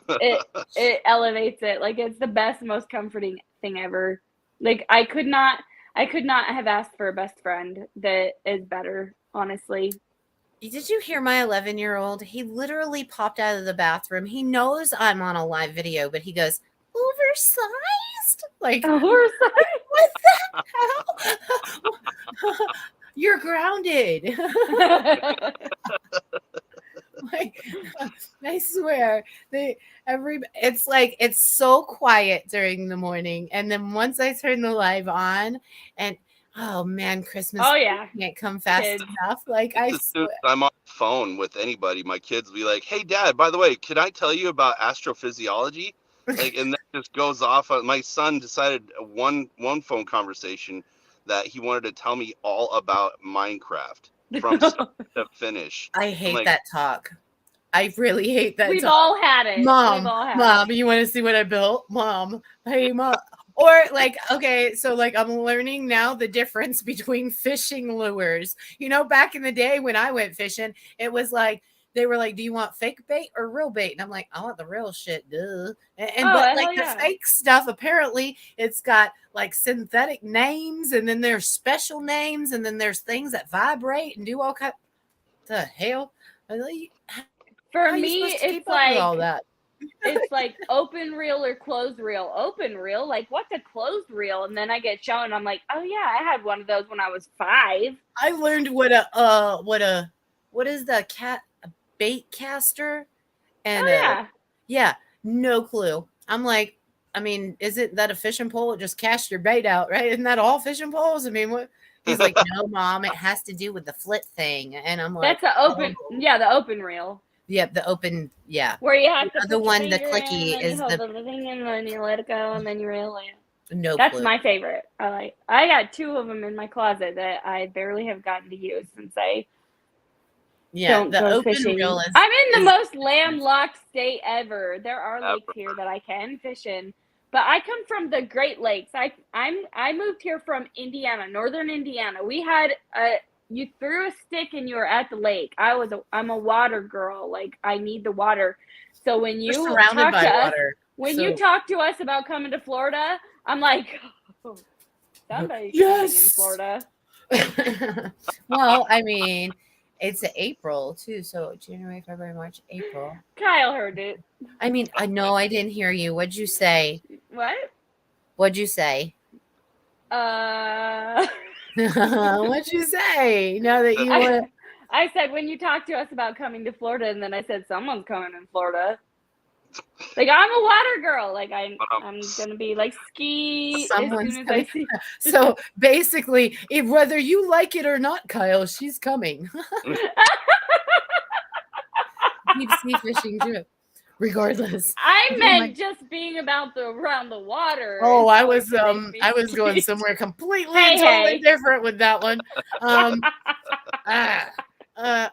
B: it elevates it. Like it's the best, most comforting thing ever. Like I could not have asked for a best friend that is better, honestly.
A: Did you hear my 11-year-old? He literally popped out of the bathroom. He knows I'm on a live video, but he goes, oversized? Like,
B: Oversized?
A: what the hell? You're grounded. Like, I swear, it's like it's so quiet during the morning, and then once I turn the live on, and oh man, Christmas can't come fast enough. Like I swear.
C: I'm on the phone with anybody, my kids will be like, "Hey, Dad, by the way, can I tell you about astrophysiology?" Like, and that just goes off. My son decided one phone conversation that he wanted to tell me all about Minecraft from start to finish.
A: I hate that talk. I really hate that.
B: We've all had it.
A: Mom, you want to see what I built? Mom, hey, Mom. Or like, okay, so like I'm learning now the difference between fishing lures. You know, back in the day when I went fishing, it was like they were like, "Do you want fake bait or real bait?" And I'm like, "I want the real shit, duh." But like the fake stuff, apparently, it's got like synthetic names, and then there's special names, and then there's things that vibrate and do all kind. The hell?
B: For me, it's like all that. It's like open reel or closed reel. Open reel, like what's a closed reel? And then I get shown, I'm like, oh yeah, I had one of those when I was 5.
A: I learned what is the bait caster? And yeah, no clue. I'm like, I mean, isn't that a fishing pole? Just cast your bait out, right? Isn't that all fishing poles? I mean, what? He's like, no, Mom, it has to do with the flit thing. And I'm like,
B: that's the open, the open reel.
A: Yeah, the open, yeah.
B: Where you have to
A: the one, the clicky is
B: the thing, and then you let it go, and then you reel it.
A: No,
B: that's my favorite. I got 2 of them in my closet that I barely have gotten to use since I don't go fishing. I'm in the most landlocked state ever. There are lakes here that I can fish in, but I come from the Great Lakes. I moved here from Indiana, northern Indiana. We had you threw a stick and you were at the lake. I'm a water girl. Like I need the water. So when you talk to us, you talk to us about coming to Florida, I'm like, oh, somebody's coming in Florida.
A: Well, I mean, it's April too. So January, February, March, April.
B: Kyle heard it.
A: I mean, I know I didn't hear you. What'd you say?
B: What?
A: What'd you say? What'd you say? Now that you want,
B: I said when you talk to us about coming to Florida, and then I said someone's coming in Florida. Like I'm a water girl. Like I'm gonna be like Skye as soon as I see.
A: So basically, whether you like it or not, Kyle, she's coming. Deep sea fishing trip. Regardless,
B: I meant just being around the water.
A: Oh, I was going somewhere completely totally different with that one. Oh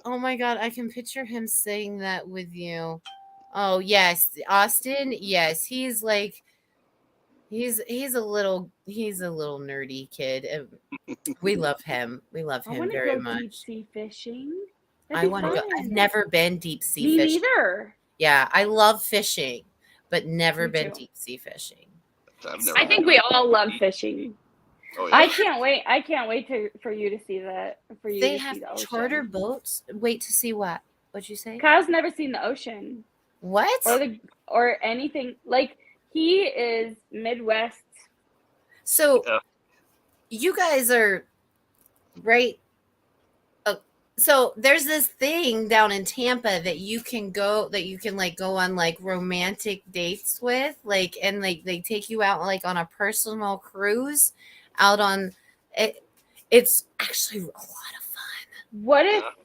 A: my God, I can picture him saying that with you. Oh yes, Austin. Yes, he's like, he's a little nerdy kid. We love him. We love him very much.
B: Deep sea fishing.
A: I want to go. I've never been deep sea
B: Me
A: fishing.
B: neither.
A: Yeah, I love fishing, but never been deep sea fishing.
B: I think we all love fishing.
C: Oh, yeah.
B: I can't wait for you to see that. For you,
A: they
B: to
A: have
B: see the ocean.
A: Charter boats. Wait to see what? What'd you say?
B: Kyle's never seen the ocean.
A: What?
B: Or anything. Like he is Midwest.
A: So you guys are right. So there's this thing down in Tampa that you can like go on like romantic dates with, like, and like they take you out like on a personal cruise out on it. It's actually a lot of fun.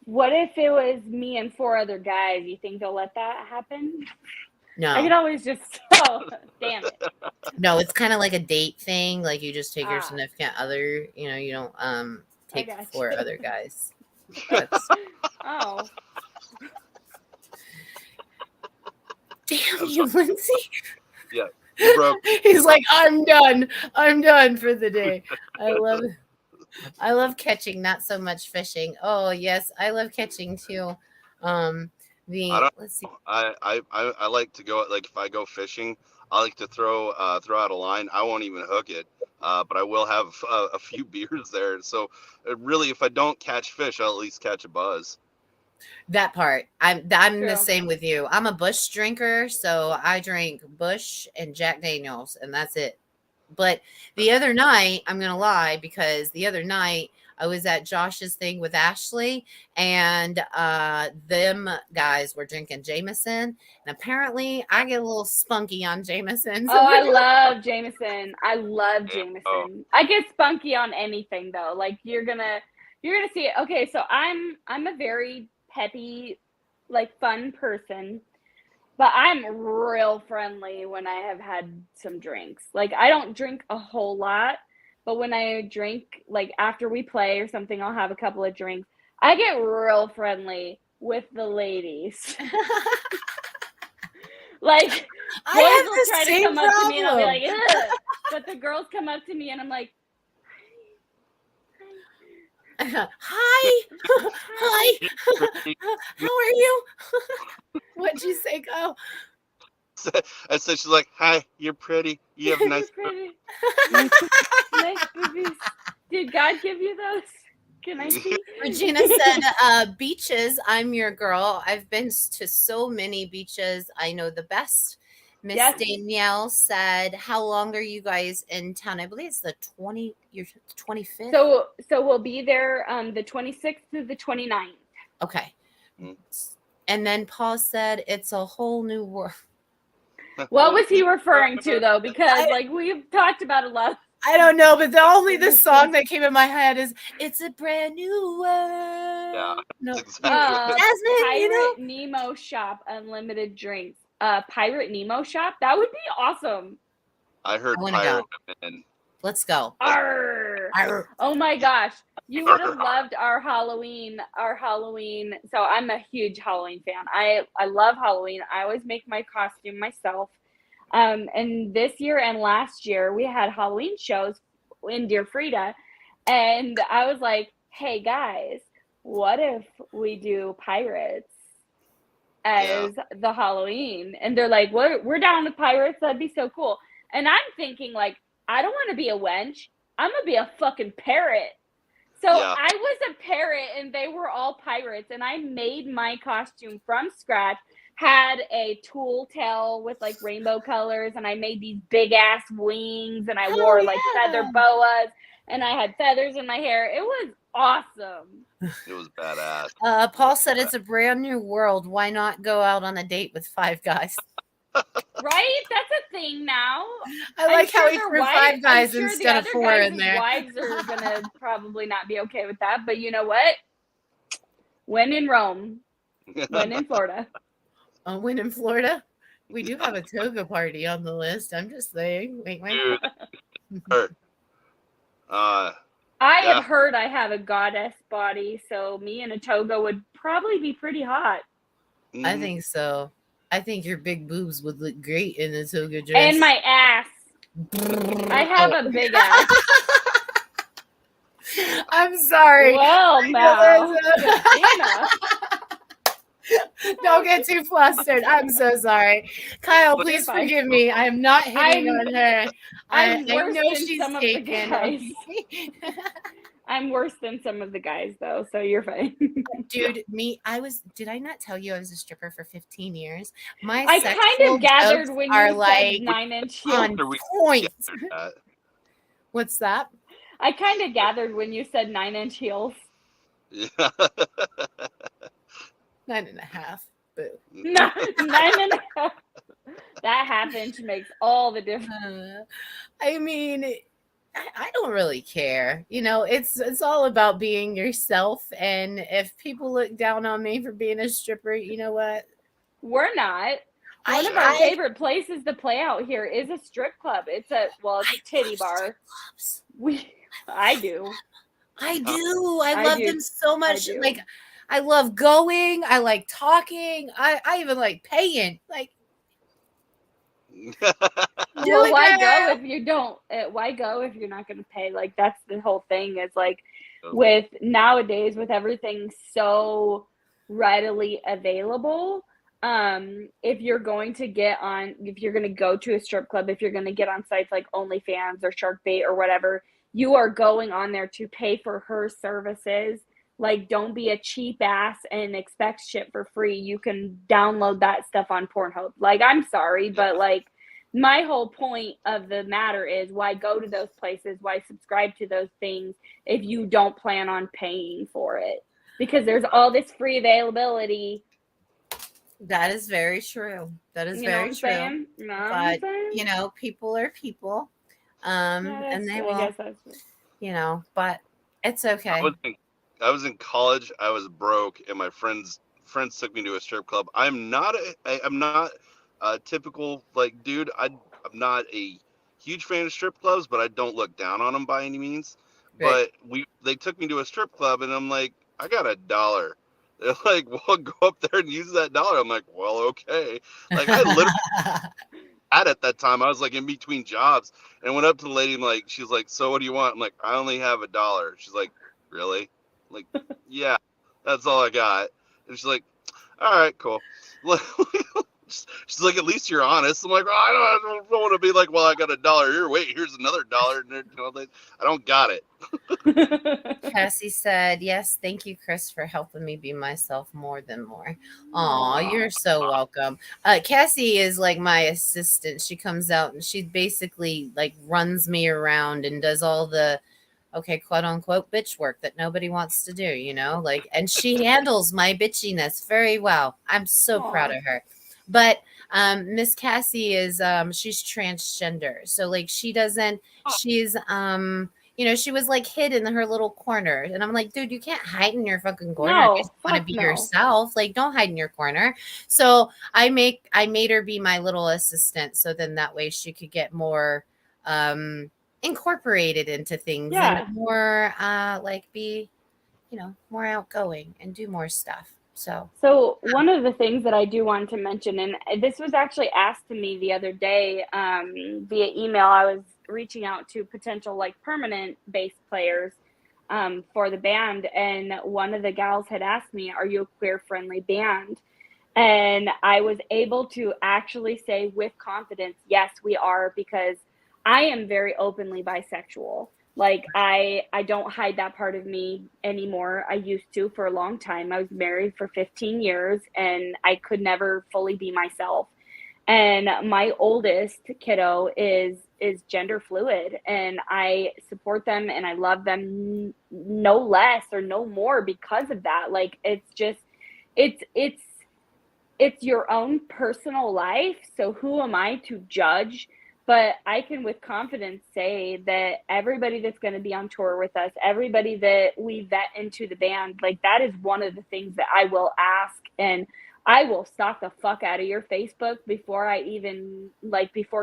B: What if it was me and 4 other guys? You think they'll let that happen?
A: No.
B: I could always just damn it.
A: No, it's kind of like a date thing. Like you just take your significant other, you don't take 4 other guys. Damn
C: I'm
A: you,
C: sorry.
A: Lindsay.
C: Yeah, you broke.
A: He's like, I'm done. I'm done for the day. I love catching, not so much fishing. Oh yes, I love catching too. Um,
C: I don't.
A: let's see.
C: I like to go, like, if I go fishing, I like to throw out a line. I won't even hook it, but I will have a few beers there. So really, if I don't catch fish, I'll at least catch a buzz.
A: That part. I'm the
B: True.
A: same with you. I'm a Bush drinker, so I drink Bush and Jack Daniels, and that's it. But the other night, I'm gonna lie, because the other night I was at Josh's thing with Ashley, and them guys were drinking Jameson, and apparently I get a little spunky on Jameson. So
B: Oh, I love Jameson. I love
C: Yeah. Oh,
B: Jameson. I get spunky on anything though. Like you're gonna see it. Okay, so I'm a very peppy, like fun person, but I'm real friendly when I have had some drinks. Like I don't drink a whole lot, but when I drink, like after we play or something, I'll have a couple of drinks. I get real friendly with the ladies. Like
A: I
B: boys
A: have
B: will
A: the
B: try to
A: same
B: come up to me and I'll be
A: problem.
B: like, ugh. But the girls come up to me and I'm like,
A: Hi. Hi. How are you? What'd you say, Kyle?
C: and so she's like, "Hi, you're pretty. You have nice."
B: pretty. Nice boobies. Did God give you those? Can I see?
A: Regina said, beaches, I'm your girl. I've been to so many beaches. I know the best. Miss
B: Yes.
A: Danielle said, how long are you guys in town? I believe it's the 25th.
B: So we'll be there the 26th to the 29th.
A: Okay.
C: Mhm.
A: And then Paul said, it's a whole new world.
B: What was he referring to though? Because like we've talked about a lot.
A: I don't know, but the song that came in my head is "It's a Brand New World."
C: Yeah,
A: No,
C: exactly
A: Jasmine,
B: Pirate Nemo Shop, unlimited drinks. Pirate Nemo Shop, that would be awesome.
C: I heard
A: I wanna
C: pirate
A: go.
C: women.
A: Let's go.
B: Arr.
A: Arr.
B: Oh my gosh, you would have loved our Halloween. So I'm a huge Halloween fan. I love Halloween. I always make my costume myself. And this year and last year we had Halloween shows in Dear Frida, and I was like, hey guys, what if we do pirates as the Halloween? And they're like, we're down with pirates, that'd be so cool. And I'm thinking like, I don't want to be a wench, I'm gonna be a fucking parrot. So
C: Yeah.
B: I was a parrot and they were all pirates, and I made my costume from scratch. Had a tulle tail with like rainbow colors, and I made these big ass wings, and I wore like feather boas, and I had feathers in my hair. It was awesome.
C: It was badass.
A: Paul said it's a brand new world. Why not go out on a date with 5 guys?
B: Right? That's a thing now.
A: I like how he threw 5 guys instead of 4 in there.
B: Wives are gonna probably not be okay with that, but you know what? When in Rome, when in Florida.
A: When in Florida, we do have a toga party on the list. I'm just saying. Wait.
C: Dude.
B: I have heard I have a goddess body, so me in a toga would probably be pretty hot.
C: Mm-hmm.
A: I think so. I think your big boobs would look great in a toga dress.
B: And my ass. I have a big ass.
A: I'm sorry.
B: Well, now.
A: Don't get too flustered. I'm so sorry. Kyle, please forgive me. I am not hitting on her. I know she's taken.
B: I'm worse than some of the guys, though, so you're fine.
A: Dude, did I not tell you I was a stripper for 15 years?
B: I kind of gathered when you
A: like
B: said 9-inch heels.
A: On point. What's that?
B: I kind of gathered when you said 9-inch heels.
C: Yeah.
A: 9.5. Boo.
B: 9.5. That half-inch makes all the difference.
A: I mean, I don't really care. You know, it's all about being yourself. And if people look down on me for being a stripper, you know what?
B: We're not. One of our favorite places to play out here is a strip club. It's a titty bar. I do.
A: I love them so much. Like, I love going. I like talking. I even like paying. Like,
B: Well,
A: it,
B: why go
A: girl.
B: if you don't? Why go if you're not going to pay? Like, that's the whole thing. Is like with nowadays with everything so readily available. If you're going to if you're going to go to a strip club, if you're going to get on sites like OnlyFans or SharkBait or whatever, you are going on there to pay for her services. Like, don't be a cheap ass and expect shit for free. You can download that stuff on Pornhub. Like, I'm sorry, but like, my whole point of the matter is why go to those places? Why subscribe to those things if you don't plan on paying for it? Because there's all this free availability.
A: That is very true. That is
B: You know what
A: very
B: I'm
A: true.
B: saying? You know what I'm
A: But
B: saying?
A: people are people.
B: Yeah,
A: And they
B: I
A: will,
B: guess that's
A: but it's okay.
C: I was in college. I was broke, and my friends took me to a strip club. I'm not a typical like dude. I'm not a huge fan of strip clubs, but I don't look down on them by any means.
A: Right.
C: But they took me to a strip club, and I'm like, I got $1. They're like, well, go up there and use that dollar. I'm like, well, okay. Like, I literally had at that time. I was like in between jobs, and went up to the lady and like, she's like, so what do you want? I'm like, I only have $1. She's like, really? I'm like, yeah, that's all I got. And she's like, all right, cool. She's like, at least you're honest. I'm like, oh, I don't want to be like, well, I got $1 here. Wait, here's another $1. And I don't got it.
A: Cassie said, yes, thank you, Chris, for helping me be myself more than more. Aw, you're so welcome. Cassie is like my assistant. She comes out and she basically like runs me around and does all the quote unquote bitch work that nobody wants to do, like, and she handles my bitchiness very well. I'm so proud of her. But Miss Cassie is she's transgender. So like she's she was like hid in her little corner. And I'm like, dude, you can't hide in your fucking corner.
B: No,
A: You just want to be
B: no.
A: yourself. Like, don't hide in your corner. So I made her be my little assistant. So then that way she could get more incorporated into things and more be, more outgoing and do more stuff. So
B: one of the things that I do want to mention, and this was actually asked to me the other day via email. I was reaching out to potential like permanent bass players for the band, and one of the gals had asked me, are you a queer friendly band? And I was able to actually say with confidence, yes, we are, because I am very openly bisexual. Like I don't hide that part of me anymore. I used to for a long time. I was married for 15 years and I could never fully be myself. And my oldest kiddo is gender fluid, and I support them and I love them no less or no more because of that. Like it's just it's your own personal life. So who am I to judge? But I can with confidence say that everybody that's going to be on tour with us, everybody that we vet into the band, like that is one of the things that I will ask, and I will stalk the fuck out of your Facebook before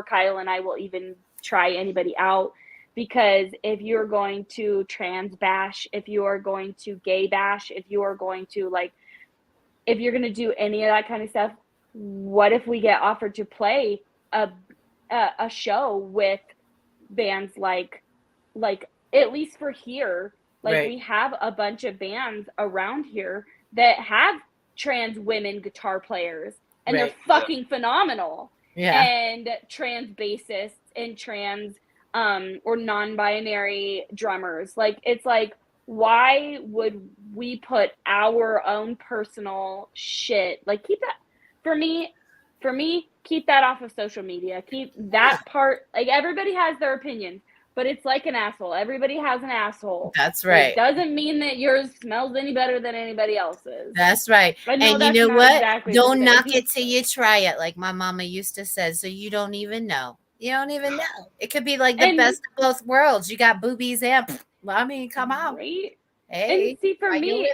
B: Kyle and I will even try anybody out. Because if you're going to trans bash, if you are going to gay bash, if you are going to if you're going to do any of that kind of stuff, what if we get offered to play a show with bands like at least for here, we have a bunch of bands around here that have trans women guitar players, and they're fucking phenomenal. And trans bassists and trans or non-binary drummers. It's like, why would we put our own personal shit, keep that for me, keep that off of social media. Keep that part, everybody has their opinion, but it's like an asshole. Everybody has an asshole.
A: That's right.
B: It doesn't mean that yours smells any better than anybody else's.
A: That's right. And you know what? Exactly don't knock it till you try it, like my mama used to say. So you don't even know. You don't even know. It could be like the best of both worlds. You got boobies and come on.
B: Right?
A: Hey,
B: and see, for me,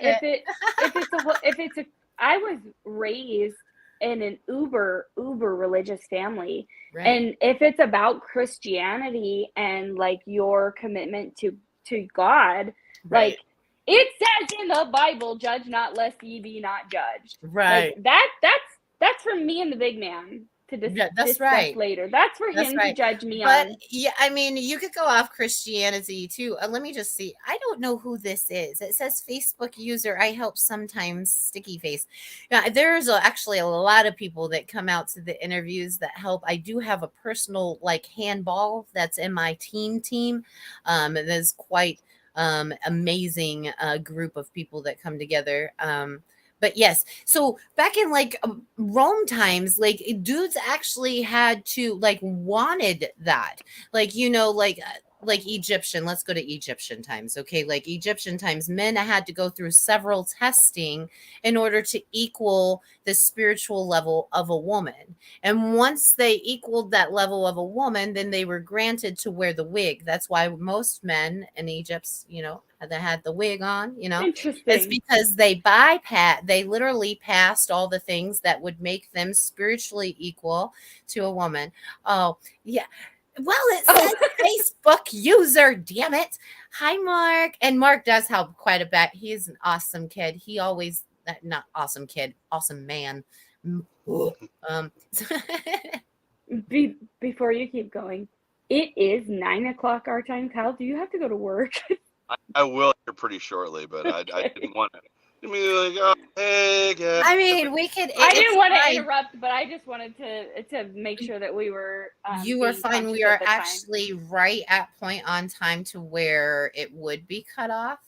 B: I was raised in an uber religious family, and if it's about Christianity and your commitment to God, it says in the Bible, judge not lest ye be not judged. That's for me and the big man. to
A: Yeah, that's
B: discuss
A: right.
B: later. That's for
A: That's
B: him to
A: right.
B: judge me
A: But
B: on.
A: yeah, I mean, you could go off Christianity too. Let me just see. I don't know who this is. It says Facebook user. I help sometimes. Sticky face. Yeah, there's actually a lot of people that come out to the interviews that help. I do have a personal like handball that's in my team. It is quite amazing group of people that come together. But yes, so back in like Rome times, like dudes actually had to like wanted that, like like Egyptian. Let's go to Egyptian times, okay? Like Egyptian times, men had to go through several testing in order to equal the spiritual level of a woman. And once they equaled that level of a woman, then they were granted to wear the wig. That's why most men in Egypt, had the wig on, it's
B: Interesting.
A: because they literally passed all the things that would make them spiritually equal to a woman. Oh, yeah. Well, it
B: Oh,
A: says Facebook user, damn it. Hi, Mark. And Mark does help quite a bit. He's an awesome kid. He always, not awesome kid, awesome man. Um,
B: before you keep going, it is 9 o'clock our time. Kyle, do you have to go to work?
C: I will here pretty shortly, but I
B: Okay.
C: didn't want to. I mean, like, oh, hey, guys.
A: I mean, we could.
B: I
A: It's
B: didn't want to
A: fine.
B: interrupt, but I just wanted to make sure that we were.
A: You are
B: being
A: fine. We
B: conscious of
A: are
B: the time.
A: actually right at point on time to where it would be cut off.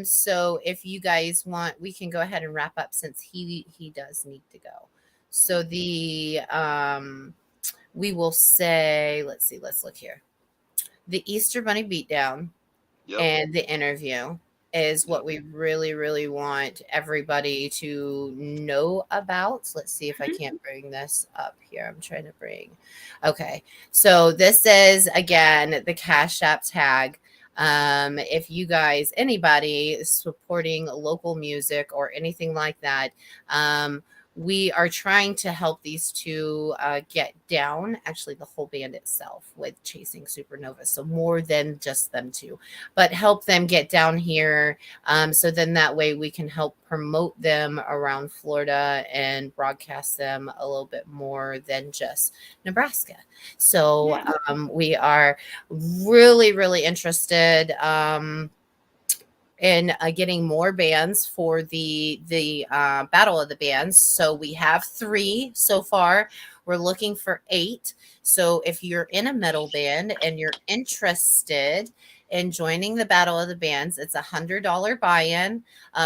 A: So if you guys want, we can go ahead and wrap up since he does need to go. So we will say, let's see, let's look here. The Easter Bunny beatdown
C: Yep.
A: and the interview is what
C: Yep.
A: we really, really want everybody to know about. Let's see if I can't bring this up here. I'm trying to bring. Okay. So this is again the Cash App tag. If you guys, anybody supporting local music or anything like that, we are trying to help these two get down, actually the whole band itself, with Chasing Supernova. So more than just them two, but help them get down here. So then that way we can help promote them around Florida and broadcast them a little bit more than just Nebraska. So we are really, really interested in getting more bands for the Battle of the Bands. So we have 3 so far. We're looking for 8. So if you're in a metal band and you're interested in joining the Battle of the Bands, it's $100 buy-in.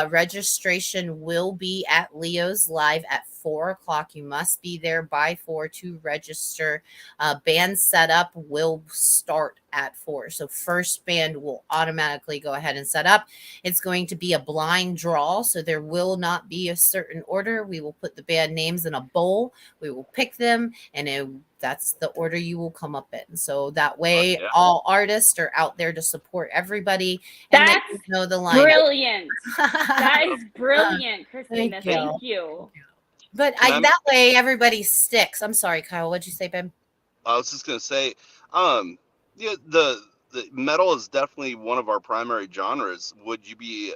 A: Registration will be at Leo's Live at 4:00. You must be there by 4 to register. Band setup will start at 4. So first band will automatically go ahead and set up. It's going to be a blind draw, so there will not be a certain order. We will put the band names in a bowl. We will pick them, and that's the order you will come up in. So that way, all artists are out there to support everybody, and they
B: That's
A: know the line.
B: brilliant. That is brilliant, Christina. Thank you.
A: But that way, everybody sticks. I'm sorry, Kyle. What'd you say, babe?
C: I was just gonna say, yeah, the metal is definitely one of our primary genres. Would you be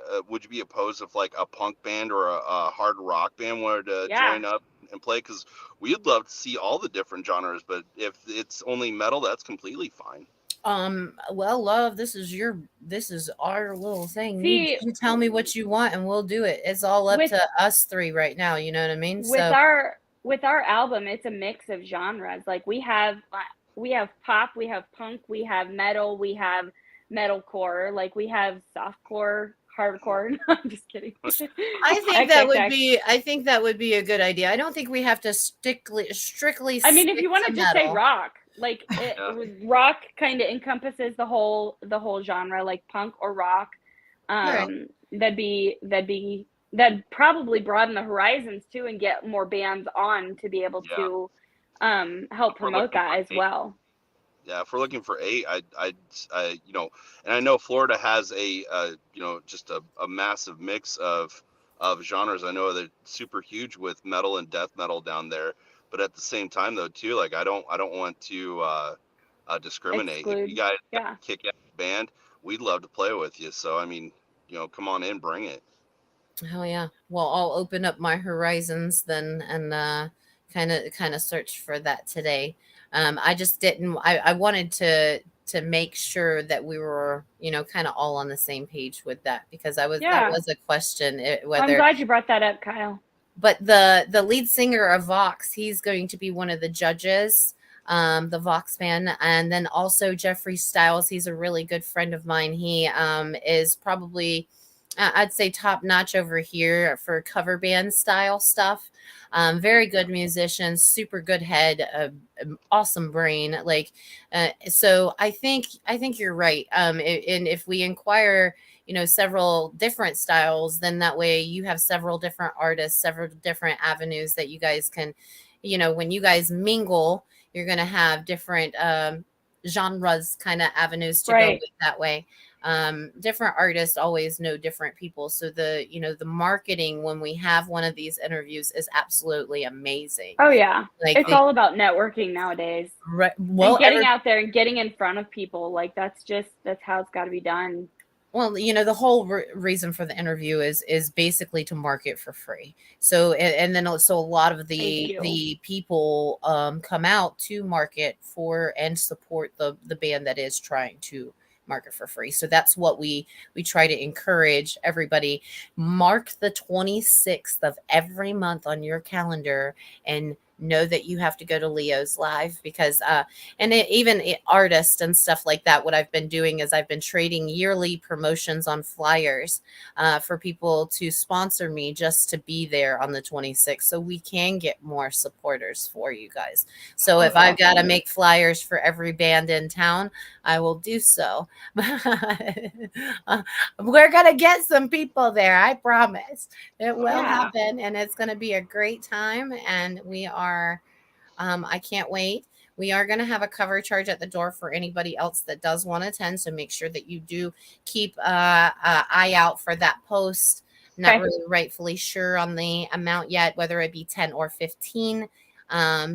C: opposed if like a punk band or a hard rock band wanted to join up and play? Because we'd love to see all the different genres, but if it's only metal, that's completely fine.
A: Well, love, this is our little thing.
B: See,
A: you tell me what you want and we'll do it. It's all up to us 3 right now. You know what I mean?
B: With our album, it's a mix of genres. Like we have pop, we have punk, we have metal, we have metalcore, like we have softcore, hardcore. I'm just kidding.
A: I think that would be a good idea. I don't think we have to strictly.
B: I mean, if you want to just
A: metal.
B: say rock, like rock kind of encompasses the whole genre, like punk or rock. That'd probably broaden the horizons too, and get more bands on to be able to help promote that as well.
C: Yeah, if we're looking for 8, I and I know Florida has a just a massive mix of genres. I know they're super huge with metal and death metal down there, but at the same time though too, like I don't want to discriminate.
B: Exclude.
C: If you guys kick out a band, we'd love to play with you. So I mean, come on in, bring it.
A: Oh yeah. Well, I'll open up my horizons then, and kind of searched for that today. I just didn't. I wanted to make sure that we were, kind of all on the same page with that, because that
B: Yeah.
A: was a question
B: I'm
A: whether.
B: glad you brought that up, Kyle.
A: But the lead singer of Vox, he's going to be one of the judges, the Vox band, and then also Jeffrey Styles. He's a really good friend of mine. He is probably, I'd say, top notch over here for cover band style stuff. Very good musician, super good head, awesome brain. Like, so I think you're right. And if we inquire, several different styles, then that way you have several different artists, several different avenues that you guys can, when you guys mingle, you're going to have different genres, kind of avenues to go with that way. Different artists always know different people, so the marketing when we have one of these interviews is absolutely amazing.
B: Oh yeah,
A: like
B: it's all about networking nowadays,
A: right? Well,
B: and getting out there and getting in front of people. Like that's how it's got to be done.
A: Well, the whole reason for the interview is basically to market for free. So, and then also a lot of the people come out to market for and support the band that is trying to market for free. So that's what we try to encourage everybody. Mark the 26th of every month on your calendar and know that you have to go to Leo's live, because even artists and stuff like that, what I've been doing is I've been trading yearly promotions on flyers for people to sponsor me just to be there on the 26th, so we can get more supporters for you guys. So if I've got to make flyers for every band in town, I will do so. We're gonna get some people there, I promise. It will happen, and it's going to be a great time, and we are I can't wait. We are going to have a cover charge at the door for anybody else that does want to attend, so make sure that you do keep eye out for that post. Not really rightfully sure on the amount yet, whether it be 10 or 15.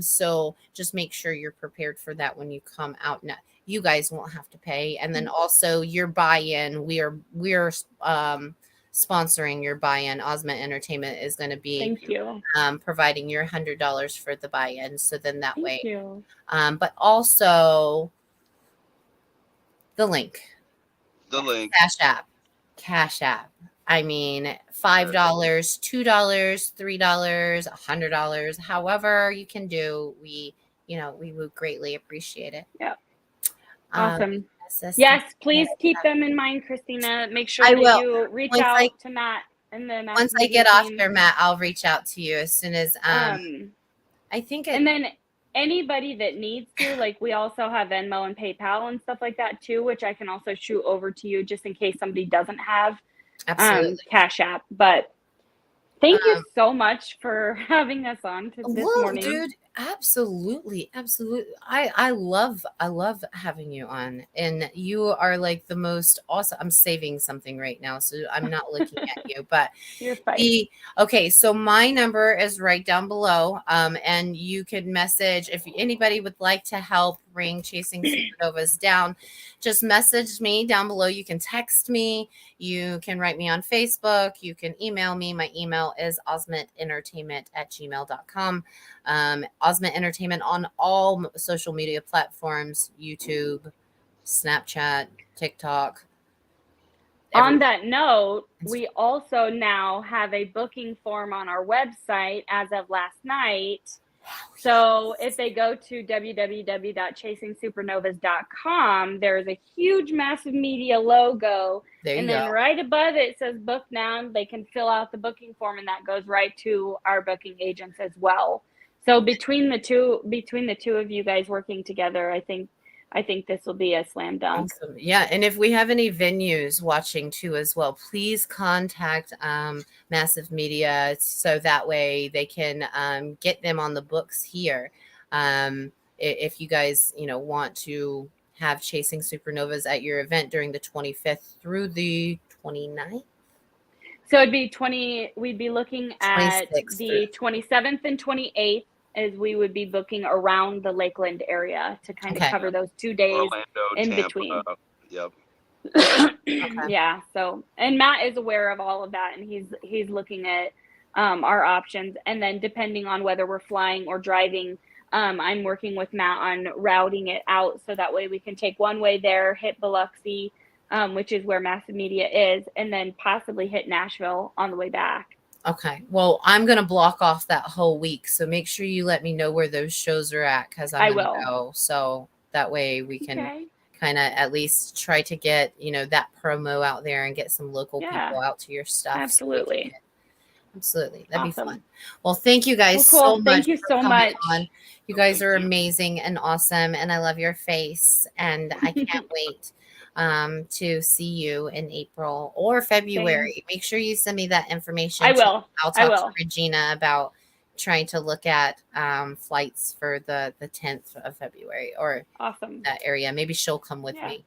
A: So just make sure you're prepared for that when you come out. Now, you guys won't have to pay, and then also your buy-in. We're sponsoring your buy-in. Osment Entertainment is going to be providing your $100 for the buy-in. So then that way, but also the link, Cash App. I mean, $5, $2, $3, $100, however you can do. We would greatly appreciate it.
B: Yep. Awesome. Yes, please keep them in mind, Christina. Make sure that you reach out to Matt and then
A: once I get off there, Matt, I'll reach out to you as soon as I think.
B: And then anybody that needs to, like, we also have Venmo and PayPal and stuff like that too, which I can also shoot over to you just in case somebody doesn't have Cash App. But thank you so much for having us on this morning.
A: Dude, absolutely. I love having you on, and you are like the most awesome. I'm saving something right now, so I'm not looking at you, but
B: you're fine.
A: Okay, so my number is right down below, and you could message if anybody would like to help bring Chasing Supernovas down. Just message me down below. You can text me, you can write me on Facebook, you can email me. My email is osmententertainment@gmail.com. Osment Entertainment on all social media platforms: YouTube, Snapchat, TikTok.
B: On that note, we also now have a booking form on our website as of last night. So if they go to www.chasingsupernovas.com, there's a huge, massive media logo. And then right above it says book now. They can fill out the booking form, and that goes right to our booking agents as well. So between the two of you guys working together, I think this will be a slam dunk.
A: Awesome. Yeah, and if we have any venues watching too as well, please contact Massive Media so that way they can get them on the books here. If you guys want to have Chasing Supernovas at your event during the 25th through the 29th.
B: So we'd be looking at the 27th and 28th. As we would be booking around the Lakeland area to kind of cover those 2 days
C: Orlando,
B: in
C: Tampa,
B: between.
C: Yep.
B: Yeah. So, and Matt is aware of all of that, and he's looking at our options. And then depending on whether we're flying or driving, I'm working with Matt on routing it out so that way we can take one way there, hit Biloxi, which is where Massive Media is, and then possibly hit Nashville on the way back.
A: Okay. Well, I'm going to block off that whole week. So make sure you let me know where those shows are at because I'm going to go. So that way we can kind of at least try to get, that promo out there and get some local people out to your stuff.
B: Absolutely.
A: Absolutely. That'd be fun. Well, thank you guys so much.
B: Thank you so much.
A: You guys are amazing and awesome. And I love your face. And I can't wait to see you in April or February.
B: Same.
A: Make sure you send me that information.
B: I will.
A: I'll talk to Regina about trying to look at flights for the 10th of February or that area. Maybe she'll come with me.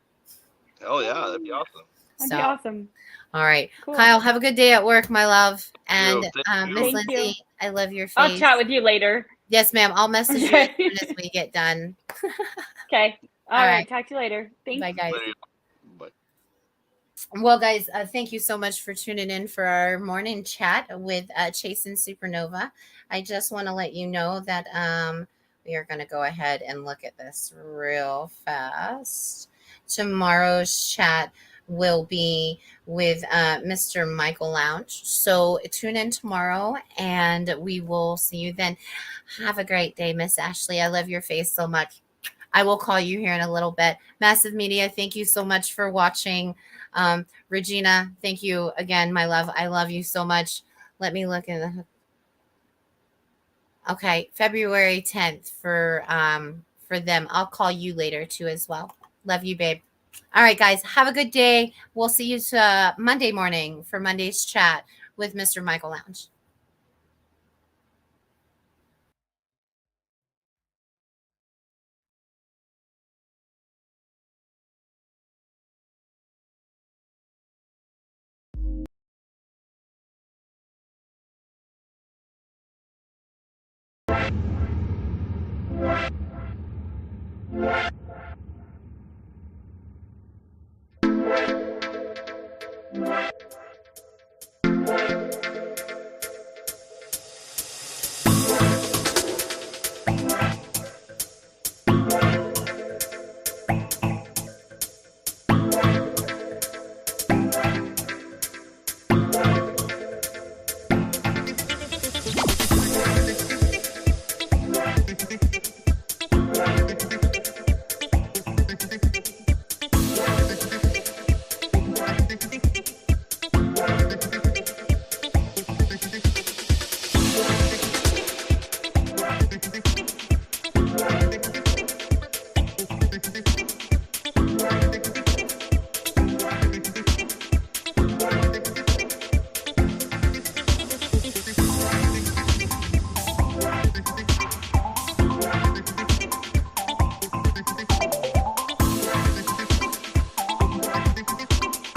C: Oh, yeah. That'd be awesome.
B: That'd be awesome.
A: All right. Cool. Kyle, have a good day at work, my love. And Miss Lindsay, I love your face.
B: I'll chat with you later.
A: Yes, ma'am. I'll message you as soon as we get done.
B: Okay. All right. Talk to you later. Thanks.
A: Bye, guys. Bye. Well, guys, thank you so much for tuning in for our morning chat with Chase and Supernova. I just want to let you know that we are going to go ahead and look at this real fast. Tomorrow's chat will be with Mr. Michael Lounge. So tune in tomorrow and we will see you then. Have a great day, Miss Ashley. I love your face so much. I will call you here in a little bit. Massive Media, thank you so much for watching. Regina, thank you again, my love. I love you so much. Let me look at the... Okay, February 10th for them. I'll call you later too as well. Love you, babe. All right, guys, have a good day. We'll see you Monday morning for Monday's chat with Mr. Michael Lounge.